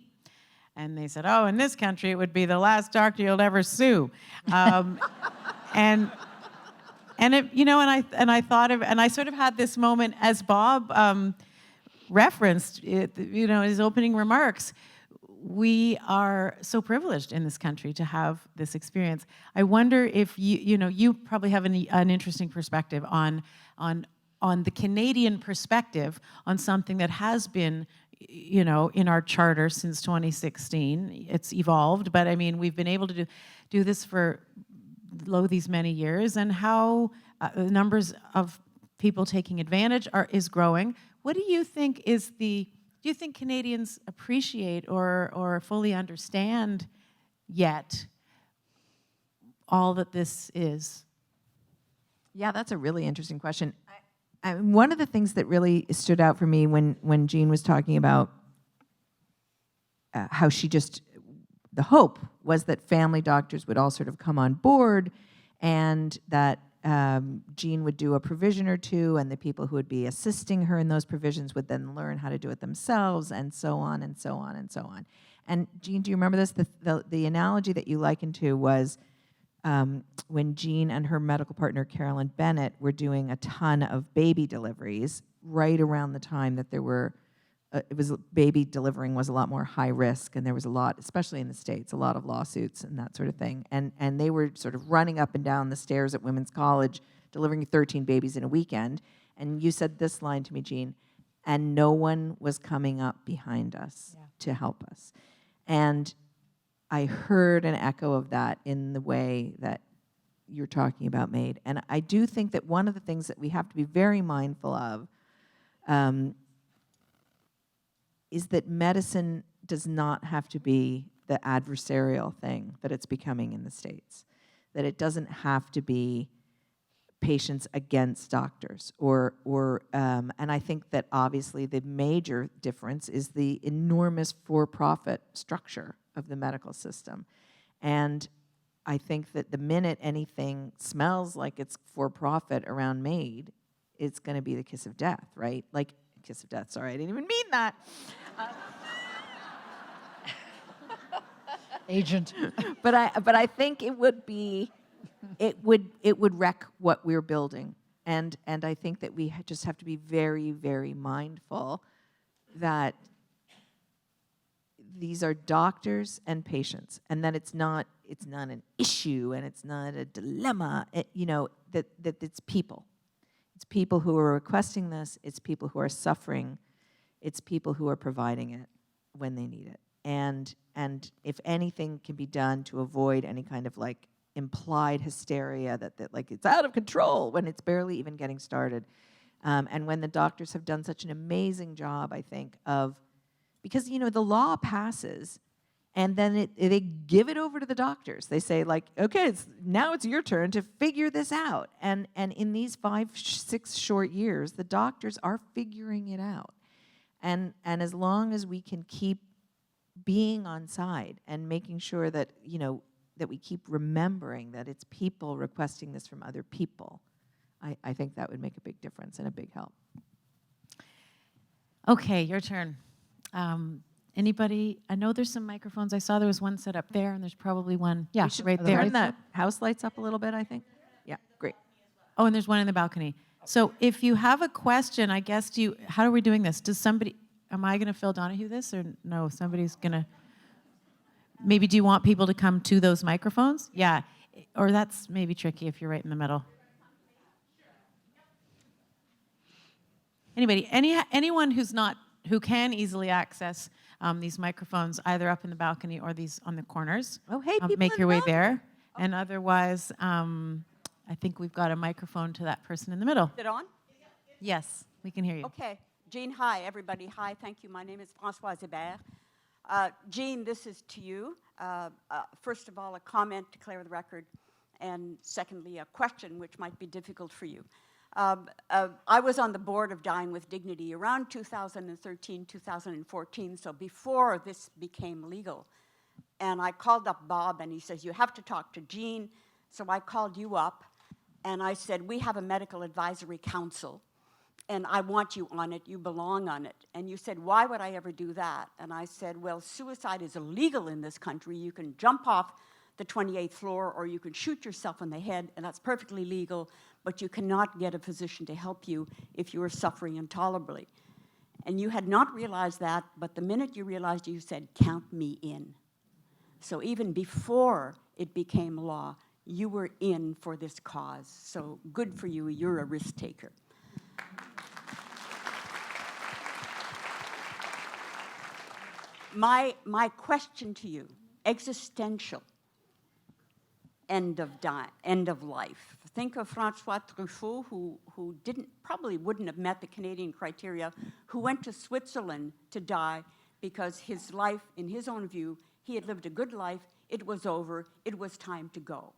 S4: And they said, oh, in this country, it would be the last doctor you'll ever sue. And it, and I thought of, and I sort of had this moment as Bob referenced, in his opening remarks, we are so privileged in this country to have this experience. I wonder if you probably have an interesting perspective on the Canadian perspective on something that has been, in our charter since 2016. It's evolved, but I mean, we've been able to do this for these many years, and how the numbers of people taking advantage is growing. What do you think do you think Canadians appreciate or fully understand yet all that this is?
S2: Yeah, that's a really interesting question. One of the things that really stood out for me when Jean was talking about how the hope was that family doctors would all sort of come on board, and that Jean would do a provision or two, and the people who would be assisting her in those provisions would then learn how to do it themselves, and so on and so on and so on. And Jean, do you remember this? The analogy that you likened to was when Jean and her medical partner, Carolyn Bennett, were doing a ton of baby deliveries right around the time that there were, baby delivering was a lot more high risk, and there was a lot, especially in the States, a lot of lawsuits and that sort of thing. And they were sort of running up and down the stairs at Women's College, delivering 13 babies in a weekend. And you said this line to me, Jean, and no one was coming up behind us to help us. And I heard an echo of that in the way that you're talking about, Made. And I do think that one of the things that we have to be very mindful of is that medicine does not have to be the adversarial thing that it's becoming in the States. That it doesn't have to be patients against doctors, and I think that obviously the major difference is the enormous for-profit structure of the medical system. And I think that the minute anything smells like it's for-profit around Made, it's going to be the kiss of death, right? Like, kiss of death, sorry, I didn't even mean that.
S3: Agent.
S2: But I think it would wreck what we're building. And I think that we just have to be very, very mindful that these are doctors and patients, and that it's not an issue and it's not a dilemma. That it's people. It's people who are requesting this. It's people who are suffering. It's people who are providing it when they need it. And if anything can be done to avoid any kind of like implied hysteria that like it's out of control when it's barely even getting started, and when the doctors have done such an amazing job, I think, because the law passes, and then they give it over to the doctors. They say, like, okay, now it's your turn to figure this out. And in these 5-6 short years, the doctors are figuring it out. And as long as we can keep being on side and making sure that, that we keep remembering that it's people requesting this from other people, I think that would make a big difference and a big help.
S4: Okay, your turn. Anybody? I know there's some microphones. I saw there was one set up there, and there's probably one, right there.
S2: Turn the house lights up a little bit, I think. Yeah, great.
S4: Oh, and there's one in the balcony. So if you have a question, I guess, how are we doing this? Am I going to Phil Donahue this, or no, somebody's going to? Maybe do you want people to come to those microphones? Yeah, or that's maybe tricky if you're right in the middle. Anybody, anyone who can easily access these microphones, either up in the balcony or these on the corners.
S2: Oh, hey, people
S4: make
S2: in
S4: your
S2: the
S4: way
S2: balcony.
S4: there. And otherwise, I think we've got a microphone to that person in the middle.
S5: Is it on?
S4: Yes, we can hear you.
S5: Okay. Jean, hi, everybody. Hi, thank you. My name is Françoise Hébert. Jean, this is to you. First of all, a comment to clear the record, and secondly, a question which might be difficult for you. I was on the board of Dying with Dignity around 2013, 2014, so before this became legal. And I called up Bob, and he says, you have to talk to Jean. So I called you up, and I said, we have a medical advisory council, and I want you on it. You belong on it. And you said, why would I ever do that? And I said, well, suicide is illegal in this country. You can jump off the 28th floor, or you can shoot yourself in the head, and that's perfectly legal, but you cannot get a physician to help you if you are suffering intolerably. And you had not realized that, but the minute you realized, you said, count me in. So even before it became law, you were in for this cause. So good for you, you're a risk taker. My question to you, existential, end of life. Think of Francois Truffaut, who probably wouldn't have met the Canadian criteria, who went to Switzerland to die because his life, in his own view, he had lived a good life, it was over, it was time to go.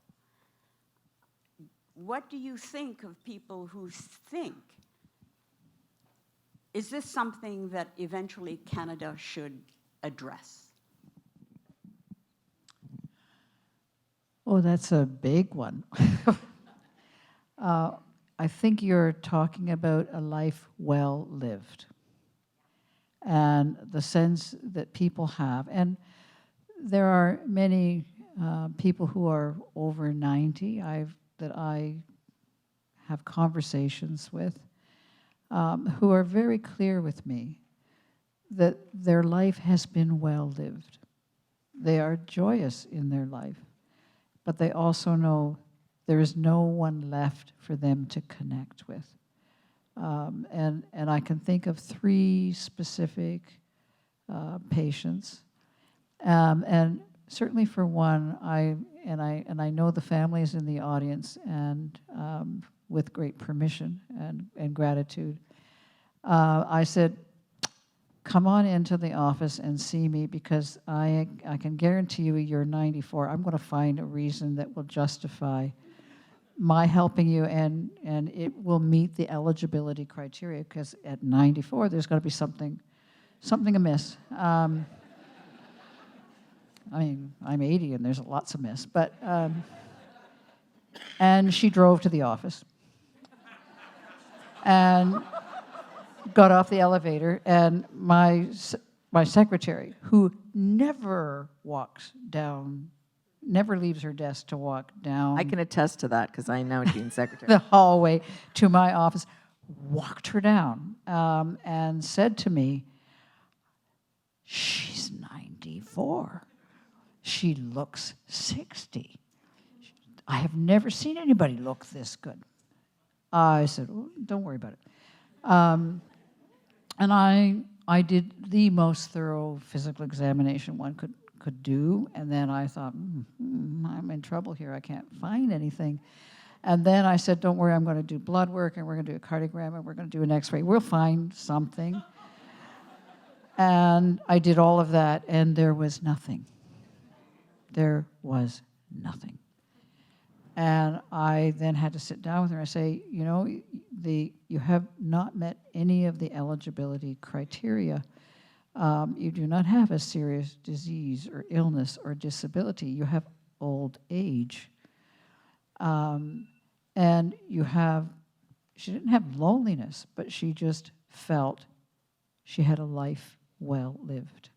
S5: What do you think of people who think, is this something that eventually Canada should address?
S3: Oh, that's a big one. I think you're talking about a life well lived and the sense that people have. And there are many people who are over 90 that I have conversations with who are very clear with me that their life has been well lived. They are joyous in their life, but they also know there is no one left for them to connect with. And I can think of 3 specific patients. And certainly for one, I know the family is in the audience, and with great permission and gratitude, I said, come on into the office and see me, because I can guarantee you you're 94. I'm going to find a reason that will justify my helping you, and it will meet the eligibility criteria, because at 94, there's got to be something amiss. I mean, I'm 80 and there's lots amiss, but, and she drove to the office and got off the elevator, and my secretary, who never leaves her desk to walk down
S2: I can attest to that because I know Jean's secretary.
S3: the hallway to my office, walked her down and said to me, she's 94. She looks 60. I have never seen anybody look this good. I said, oh, don't worry about it. And I did the most thorough physical examination one could do, and then I thought, I'm in trouble here. I can't find anything. And then I said, don't worry, I'm going to do blood work, and we're going to do a cardiogram, and we're going to do an x-ray. We'll find something. And I did all of that, and there was nothing. There was nothing. And I then had to sit down with her and say, you have not met any of the eligibility criteria. You do not have a serious disease or illness or disability. You have old age. And she didn't have loneliness, but she just felt she had a life well lived.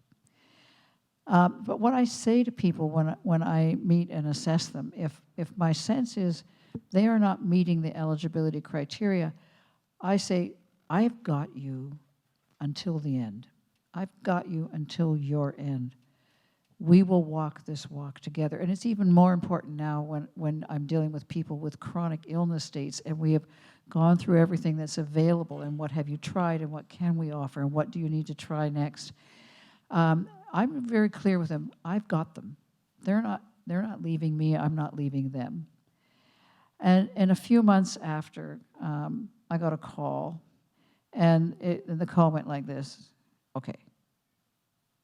S3: But what I say to people when I meet and assess them, if my sense is they are not meeting the eligibility criteria, I say, I've got you until the end. I've got you until your end. We will walk this walk together. And it's even more important now when I'm dealing with people with chronic illness states, and we have gone through everything that's available, and what have you tried, and what can we offer, and what do you need to try next. I'm very clear with them. I've got them. They're not leaving me. I'm not leaving them. And a few months after, I got a call, and the call went like this. Okay,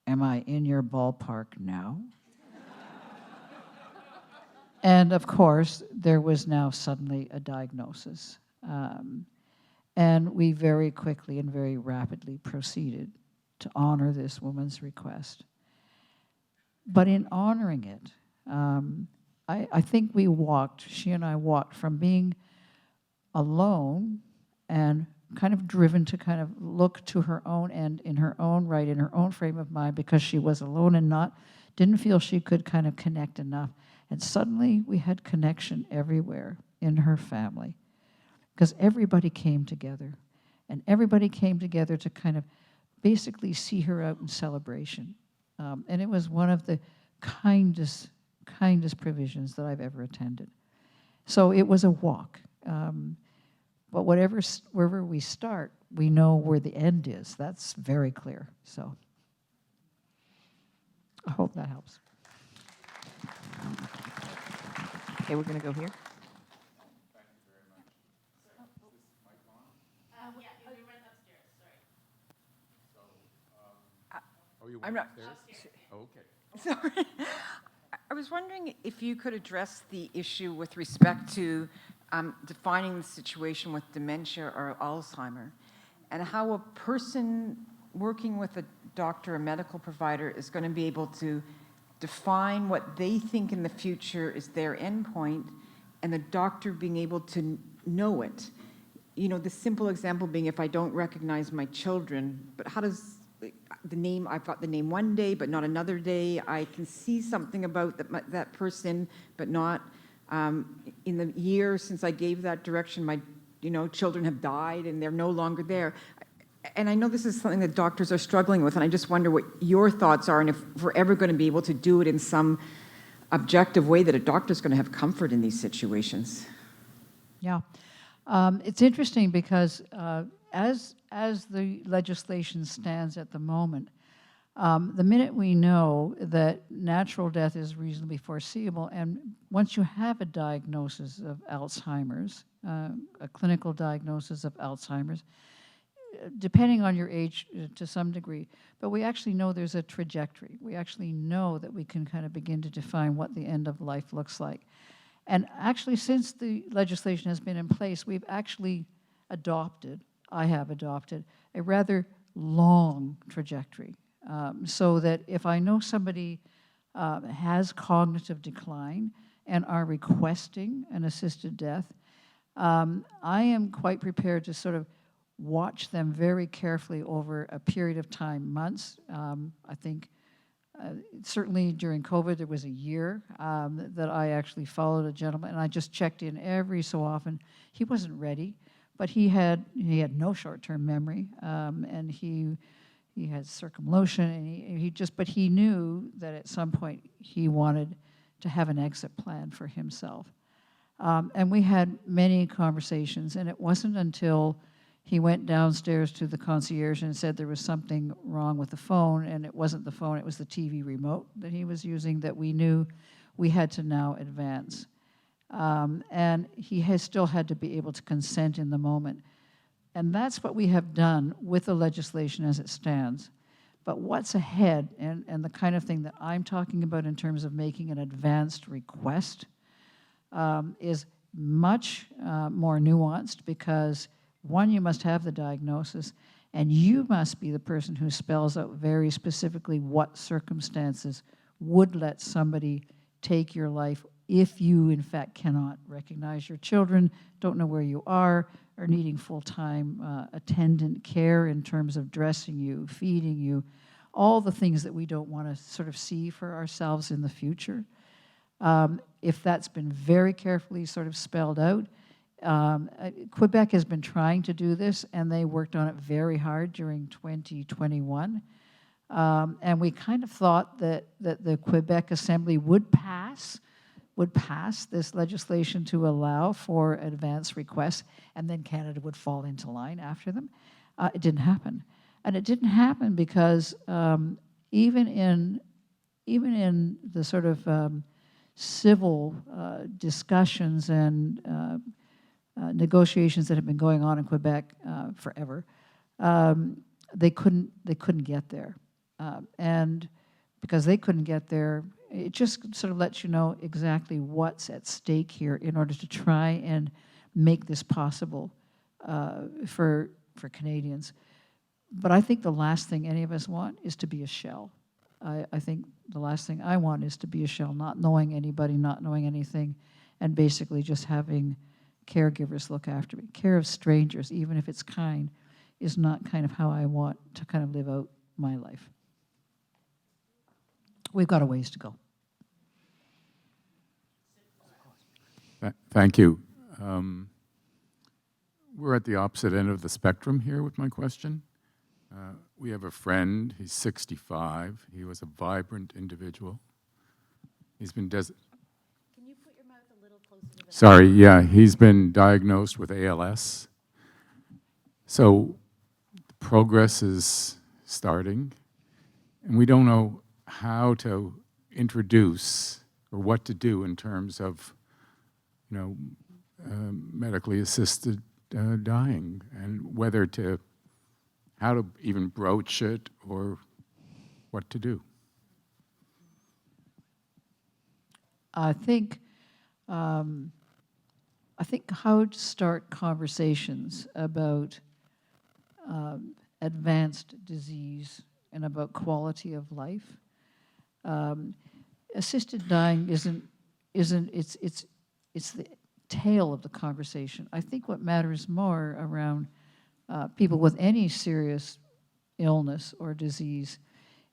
S3: am I in your ballpark now? And of course, there was now suddenly a diagnosis. And we very quickly and very rapidly proceeded to honor this woman's request. But in honoring it, I think she and I walked from being alone and kind of driven to kind of look to her own end in her own right, in her own frame of mind, because she was alone and didn't feel she could kind of connect enough. And suddenly we had connection everywhere in her family, because everybody came together. And everybody came together to kind of basically see her out in celebration. And it was one of the kindest provisions that I've ever attended. So it was a walk. But wherever we start, we know where the end is. That's very clear. So I hope that helps.
S2: Okay, we're going to go here.
S6: Oh, you
S7: I'm
S6: went
S7: not-
S6: upstairs? Oh, okay.
S7: Sorry. I was wondering if you could address the issue with respect to defining the situation with dementia or Alzheimer, and how a person working with a doctor, a medical provider, is going to be able to define what they think in the future is their endpoint, and the doctor being able to know it. You know, the simple example being, if I don't recognize my children, but how does the name, I've got the name one day, but not another day. I can see something about that person, but not in the year since I gave that direction, my children have died and they're no longer there. And I know this is something that doctors are struggling with, and I just wonder what your thoughts are, and if we're ever going to be able to do it in some objective way that a doctor's going to have comfort in these situations.
S3: Yeah. It's interesting because as the legislation stands at the moment, the minute we know that natural death is reasonably foreseeable, and once you have a diagnosis of Alzheimer's, a clinical diagnosis of Alzheimer's, depending on your age to some degree, but we actually know there's a trajectory. We actually know that we can kind of begin to define what the end of life looks like. And actually, since the legislation has been in place, we've actually I have adopted, a rather long trajectory. So that if I know somebody has cognitive decline and are requesting an assisted death, I am quite prepared to sort of watch them very carefully over a period of time, months. I think certainly during COVID, there was a year that I actually followed a gentleman, and I just checked in every so often. He wasn't ready, but he had no short-term memory, and he had circumlocution, and but he knew that at some point he wanted to have an exit plan for himself. And we had many conversations, and it wasn't until he went downstairs to the concierge and said there was something wrong with the phone, and it wasn't the phone, it was the TV remote that he was using, that we knew we had to now advance. And he has still had to be able to consent in the moment. And that's what we have done with the legislation as it stands. But what's ahead, and the kind of thing that I'm talking about in terms of making an advanced request, is much more nuanced, because one, you must have the diagnosis, and you must be the person who spells out very specifically what circumstances would let somebody take your life if you, in fact, cannot recognize your children, don't know where you are needing full-time attendant care in terms of dressing you, feeding you, all the things that we don't want to sort of see for ourselves in the future. If that's been very carefully sort of spelled out, Quebec has been trying to do this, and they worked on it very hard during 2021. And we kind of thought that the Quebec Assembly would pass this legislation to allow for advance requests, and then Canada would fall into line after them. It didn't happen. And it didn't happen because even in the sort of civil discussions and negotiations that have been going on in Quebec forever, they couldn't get there, and because they couldn't get there, it just sort of lets you know exactly what's at stake here in order to try and make this possible for Canadians. But I think the last thing any of us want is to be a shell. I think the last thing I want is to be a shell, not knowing anybody, not knowing anything, and basically just having caregivers look after me. Care of strangers, even if it's kind, is not kind of how I want to kind of live out my life. We've got a ways to go.
S6: Thank you. We're at the opposite end of the spectrum here with my question. We have a friend, he's 65. He was a vibrant individual. He's been Can you put your mouth a little closer to the Sorry, yeah, he's been diagnosed with ALS. So progress is starting, and we don't know how to introduce or what to do in terms of, medically assisted dying, and how to even broach it or what to do.
S3: I think how to start conversations about advanced disease and about quality of life. Assisted dying isn't it's the tail of the conversation. I think what matters more around people with any serious illness or disease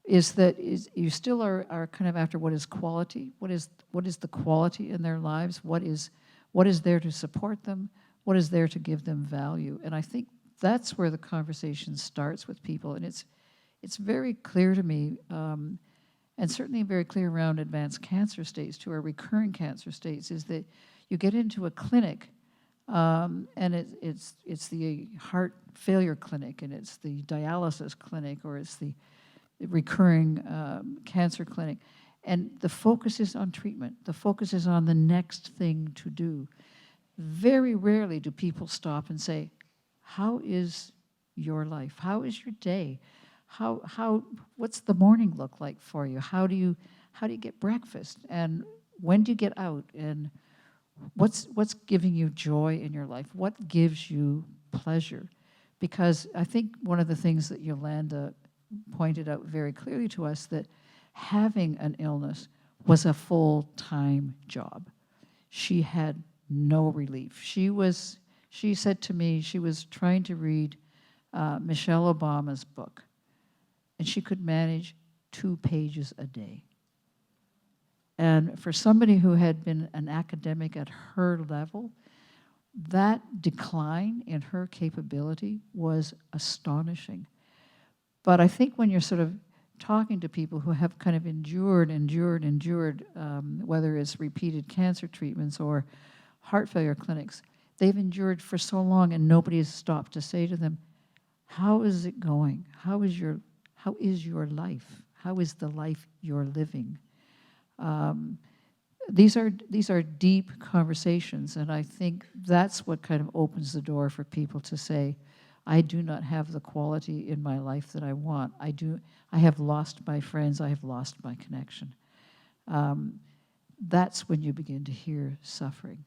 S3: is that you still are kind of after what is quality, what is the quality in their lives, what is there to support them, what is there to give them value. And I think that's where the conversation starts with people. And it's very clear to me, and certainly very clear around advanced cancer states too, or recurring cancer states, is that you get into a clinic, and it's the heart failure clinic, and it's the dialysis clinic, or it's the recurring cancer clinic, and the focus is on treatment. The focus is on the next thing to do. Very rarely do people stop and say, how is your life? How is your day? What's the morning look like for you? How do you get breakfast? And when do you get out? And what's giving you joy in your life? What gives you pleasure? Because I think one of the things that Yolanda pointed out very clearly to us, that having an illness was a full-time job. She had no relief. She said to me she was trying to read Michelle Obama's book, and she could manage 2 pages a day. And for somebody who had been an academic at her level, that decline in her capability was astonishing. But I think when you're sort of talking to people who have kind of endured, whether it's repeated cancer treatments or heart failure clinics, they've endured for so long, and nobody has stopped to say to them, how is it going? How is your life? How is the life you're living? These are deep conversations, and I think that's what kind of opens the door for people to say, I do not have the quality in my life that I want. I have lost my friends. I have lost my connection. That's when you begin to hear suffering.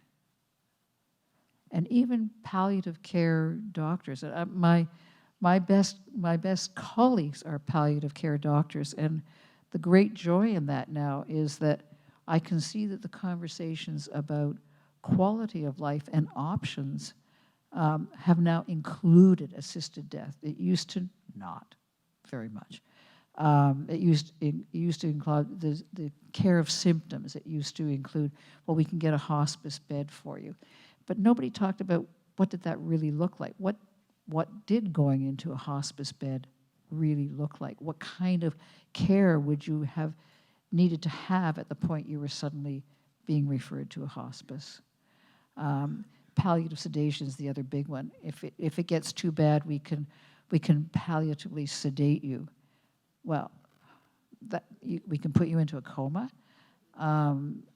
S3: And even palliative care doctors. My best colleagues are palliative care doctors, and the great joy in that now is that I can see that the conversations about quality of life and options have now included assisted death. It used to not very much. It used to include the care of symptoms. It used to include, well, we can get a hospice bed for you. But nobody talked about what did that really look like. What did going into a hospice bed really look like? What kind of care would you have needed to have at the point you were suddenly being referred to a hospice? Palliative sedation is the other big one. If it gets too bad, we can palliatively sedate you. Well, we can put you into a coma,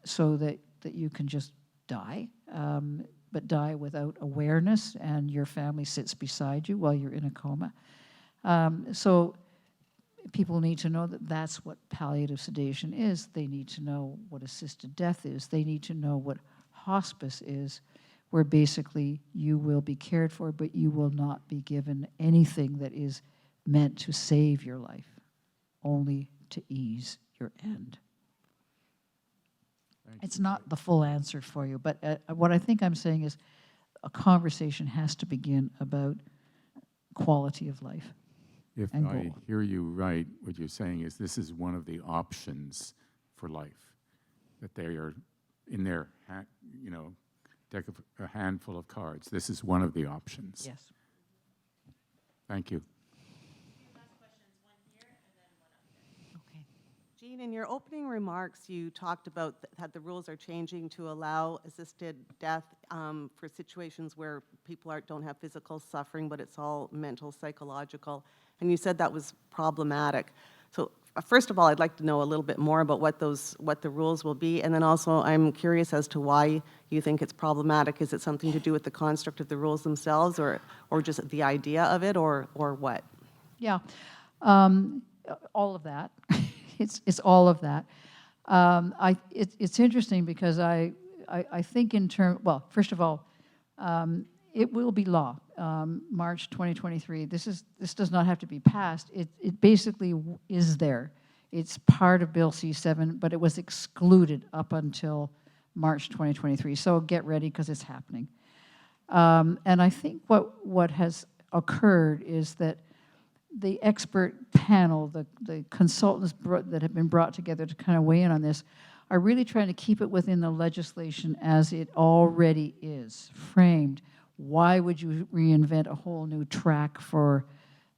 S3: so that you can just die, but die without awareness, and your family sits beside you while you're in a coma. So people need to know that that's what palliative sedation is. They need to know what assisted death is. They need to know what hospice is, where basically you will be cared for, but you will not be given anything that is meant to save your life, only to ease your end. It's not the full answer for you, but what I think I'm saying is a conversation has to begin about quality of life.
S6: If I hear you right, what you're saying is this is one of the options for life, that they are in their, deck of a handful of cards. This is one of the options.
S3: Yes.
S6: Thank you.
S8: Jean, in your opening remarks, you talked about that the rules are changing to allow assisted death for situations where people don't have physical suffering, but it's all mental, psychological, and you said that was problematic. So first of all, I'd like to know a little bit more about what the rules will be, and then also I'm curious as to why you think it's problematic. Is it something to do with the construct of the rules themselves, or just the idea of it, or what?
S3: Yeah, all of that. It's all of that. It's interesting because I think in terms, well, first of all, it will be law, March 2023. This does not have to be passed. It basically is there. It's part of Bill C7, but it was excluded up until March 2023. So get ready because it's happening. And I think what has occurred is that the expert panel, the consultants that have been brought together to kind of weigh in on this, are really trying to keep it within the legislation as it already is framed. Why would you reinvent a whole new track for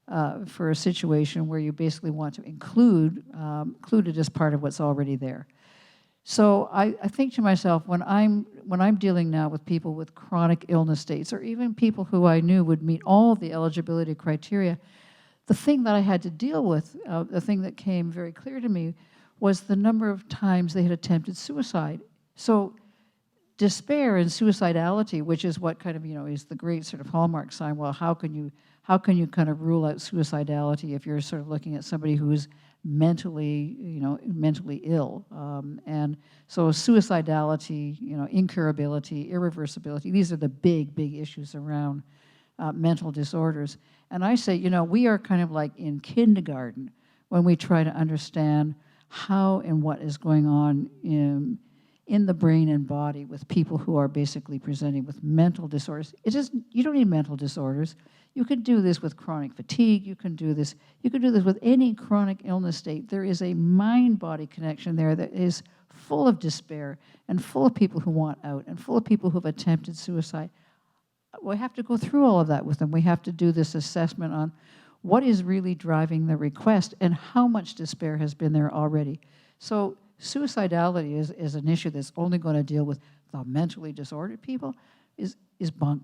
S3: a situation where you basically want to include it as part of what's already there? So I think to myself, when I'm dealing now with people with chronic illness states, or even people who I knew would meet all the eligibility criteria, the thing that I had to deal with, the thing that came very clear to me, was the number of times they had attempted suicide. So despair and suicidality, which is what kind of, is the great sort of hallmark sign. Well, how can you kind of rule out suicidality if you're sort of looking at somebody who's mentally ill? And so suicidality, incurability, irreversibility, these are the big issues around mental disorders. And I say, we are kind of like in kindergarten when we try to understand how and what is going on in the brain and body with people who are basically presenting with mental disorders. You don't need mental disorders. You can do this with chronic fatigue. You can do this with any chronic illness state. There is a mind-body connection there that is full of despair and full of people who want out and full of people who have attempted suicide. We have to go through all of that with them. We have to do this assessment on what is really driving the request and how much despair has been there already. So suicidality is an issue that's only going to deal with the mentally disordered people is bunk.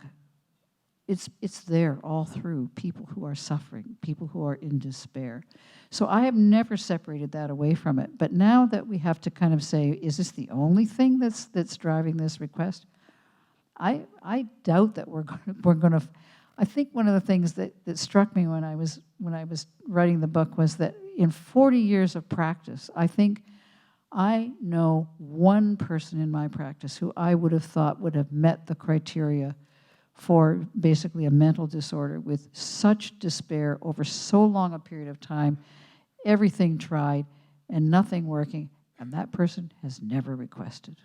S3: It's there all through people who are suffering, people who are in despair. So I have never separated that away from it. But now that we have to kind of say, is this the only thing that's driving this request? I doubt that we're going to. I think one of the things that struck me when I was writing the book was that in 40 years of practice, I think I know one person in my practice who I would have thought would have met the criteria for basically a mental disorder with such despair over so long a period of time, everything tried and nothing working, and that person has never requested.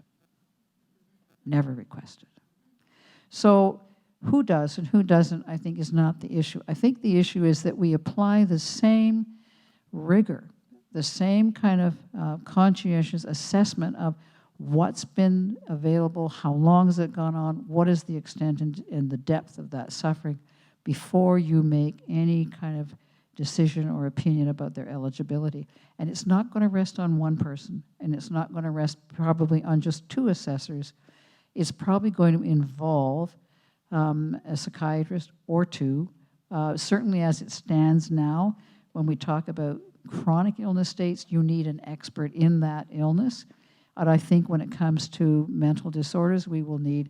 S3: Never requested. So who does and who doesn't, I think, is not the issue. I think the issue is that we apply the same rigor, the same kind of conscientious assessment of what's been available, how long has it gone on, what is the extent and the depth of that suffering before you make any kind of decision or opinion about their eligibility. And it's not going to rest on one person, and it's not going to rest probably on just two assessors. It's probably going to involve a psychiatrist or two, certainly as it stands now. When we talk about chronic illness states, you need an expert in that illness. And I think when it comes to mental disorders, we will need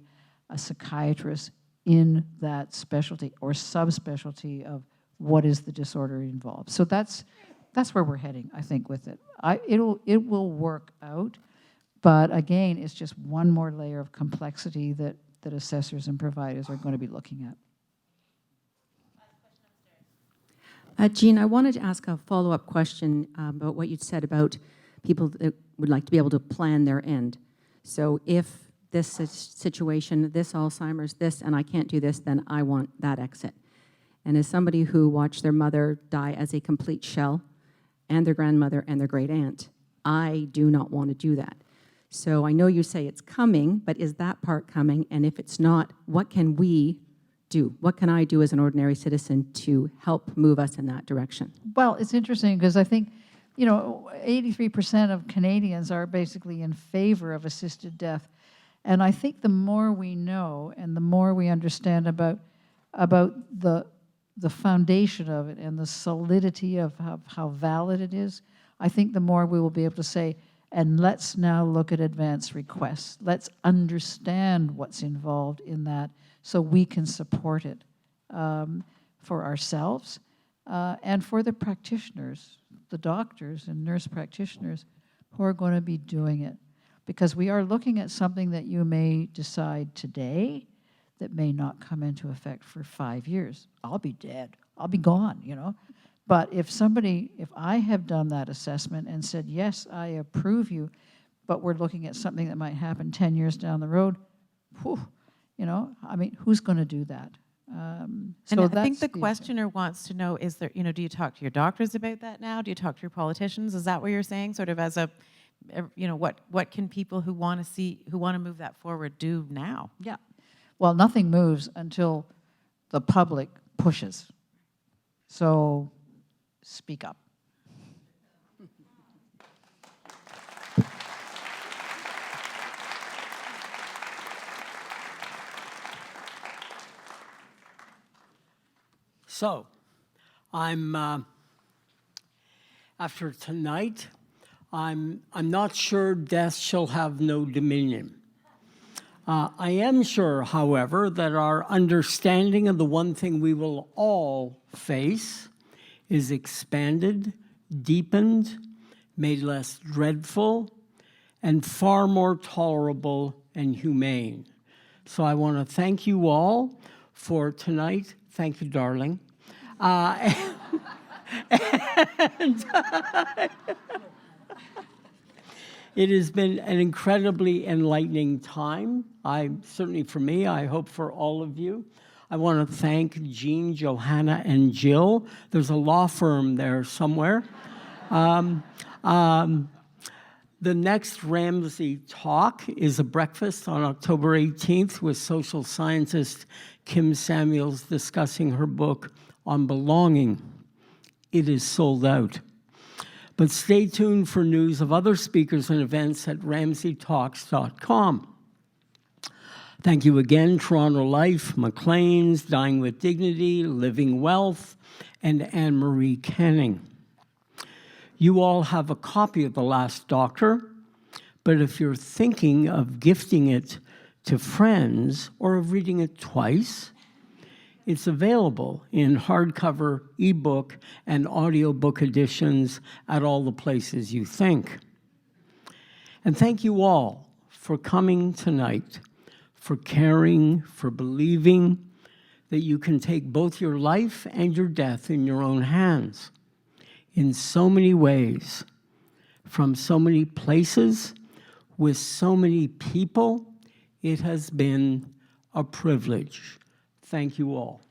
S3: a psychiatrist in that specialty or subspecialty of what is the disorder involved. So that's where we're heading, I think, with it. It will work out, but again, it's just one more layer of complexity that assessors and providers are going to be looking at.
S9: Jean, I wanted to ask a follow-up question about what you said about people that would like to be able to plan their end. So if this situation, this Alzheimer's, this, and I can't do this, then I want that exit. And as somebody who watched their mother die as a complete shell, and their grandmother and their great aunt, I do not want to do that. So I know you say it's coming, but is that part coming? And if it's not, what can we do? What can I do as an ordinary citizen to help move us in that direction?
S3: Well, it's interesting because I think you know, 83% of Canadians are basically in favor of assisted death. And I think the more we know and the more we understand about the foundation of it and the solidity of how valid it is, I think the more we will be able to say, and let's now look at advance requests. Let's understand what's involved in that so we can support it for ourselves and for the practitioners, the doctors and nurse practitioners who are going to be doing it. Because we are looking at something that you may decide today that may not come into effect for 5 years. I'll be dead. I'll be gone, you know. But if I have done that assessment and said, yes, I approve you, but we're looking at something that might happen 10 years down the road, whew, you know, I mean, who's going to do that?
S4: And
S3: So
S4: I think
S3: that's
S4: the questioner wants to know, is there, you know, do you talk to your doctors about that now? Do you talk to your politicians? Is that what you're saying? Sort of as a, you know, what can people who want to move that forward do now?
S3: Yeah. Well, nothing moves until the public pushes. So speak up.
S1: So, after tonight, I'm not sure death shall have no dominion. I am sure, however, that our understanding of the one thing we will all face is expanded, deepened, made less dreadful, and far more tolerable and humane. So I want to thank you all for tonight. Thank you, darling. It has been an incredibly enlightening time. Certainly for me, I hope for all of you. I want to thank Jean, Johanna, and Jill. There's a law firm there somewhere. The next Ramsay Talk is a breakfast on October 18th with social scientist Kim Samuels discussing her book on belonging. It is sold out. But stay tuned for news of other speakers and events at RamsayTalks.com. Thank you again, Toronto Life, Maclean's, Dying with Dignity, Living Wealth, and Anne-Marie Canning. You all have a copy of The Last Doctor, but if you're thinking of gifting it to friends or of reading it twice, it's available in hardcover, ebook, and audiobook editions at all the places you think. And thank you all for coming tonight, for caring, for believing that you can take both your life and your death in your own hands in so many ways, from so many places, with so many people. It has been a privilege. Thank you all.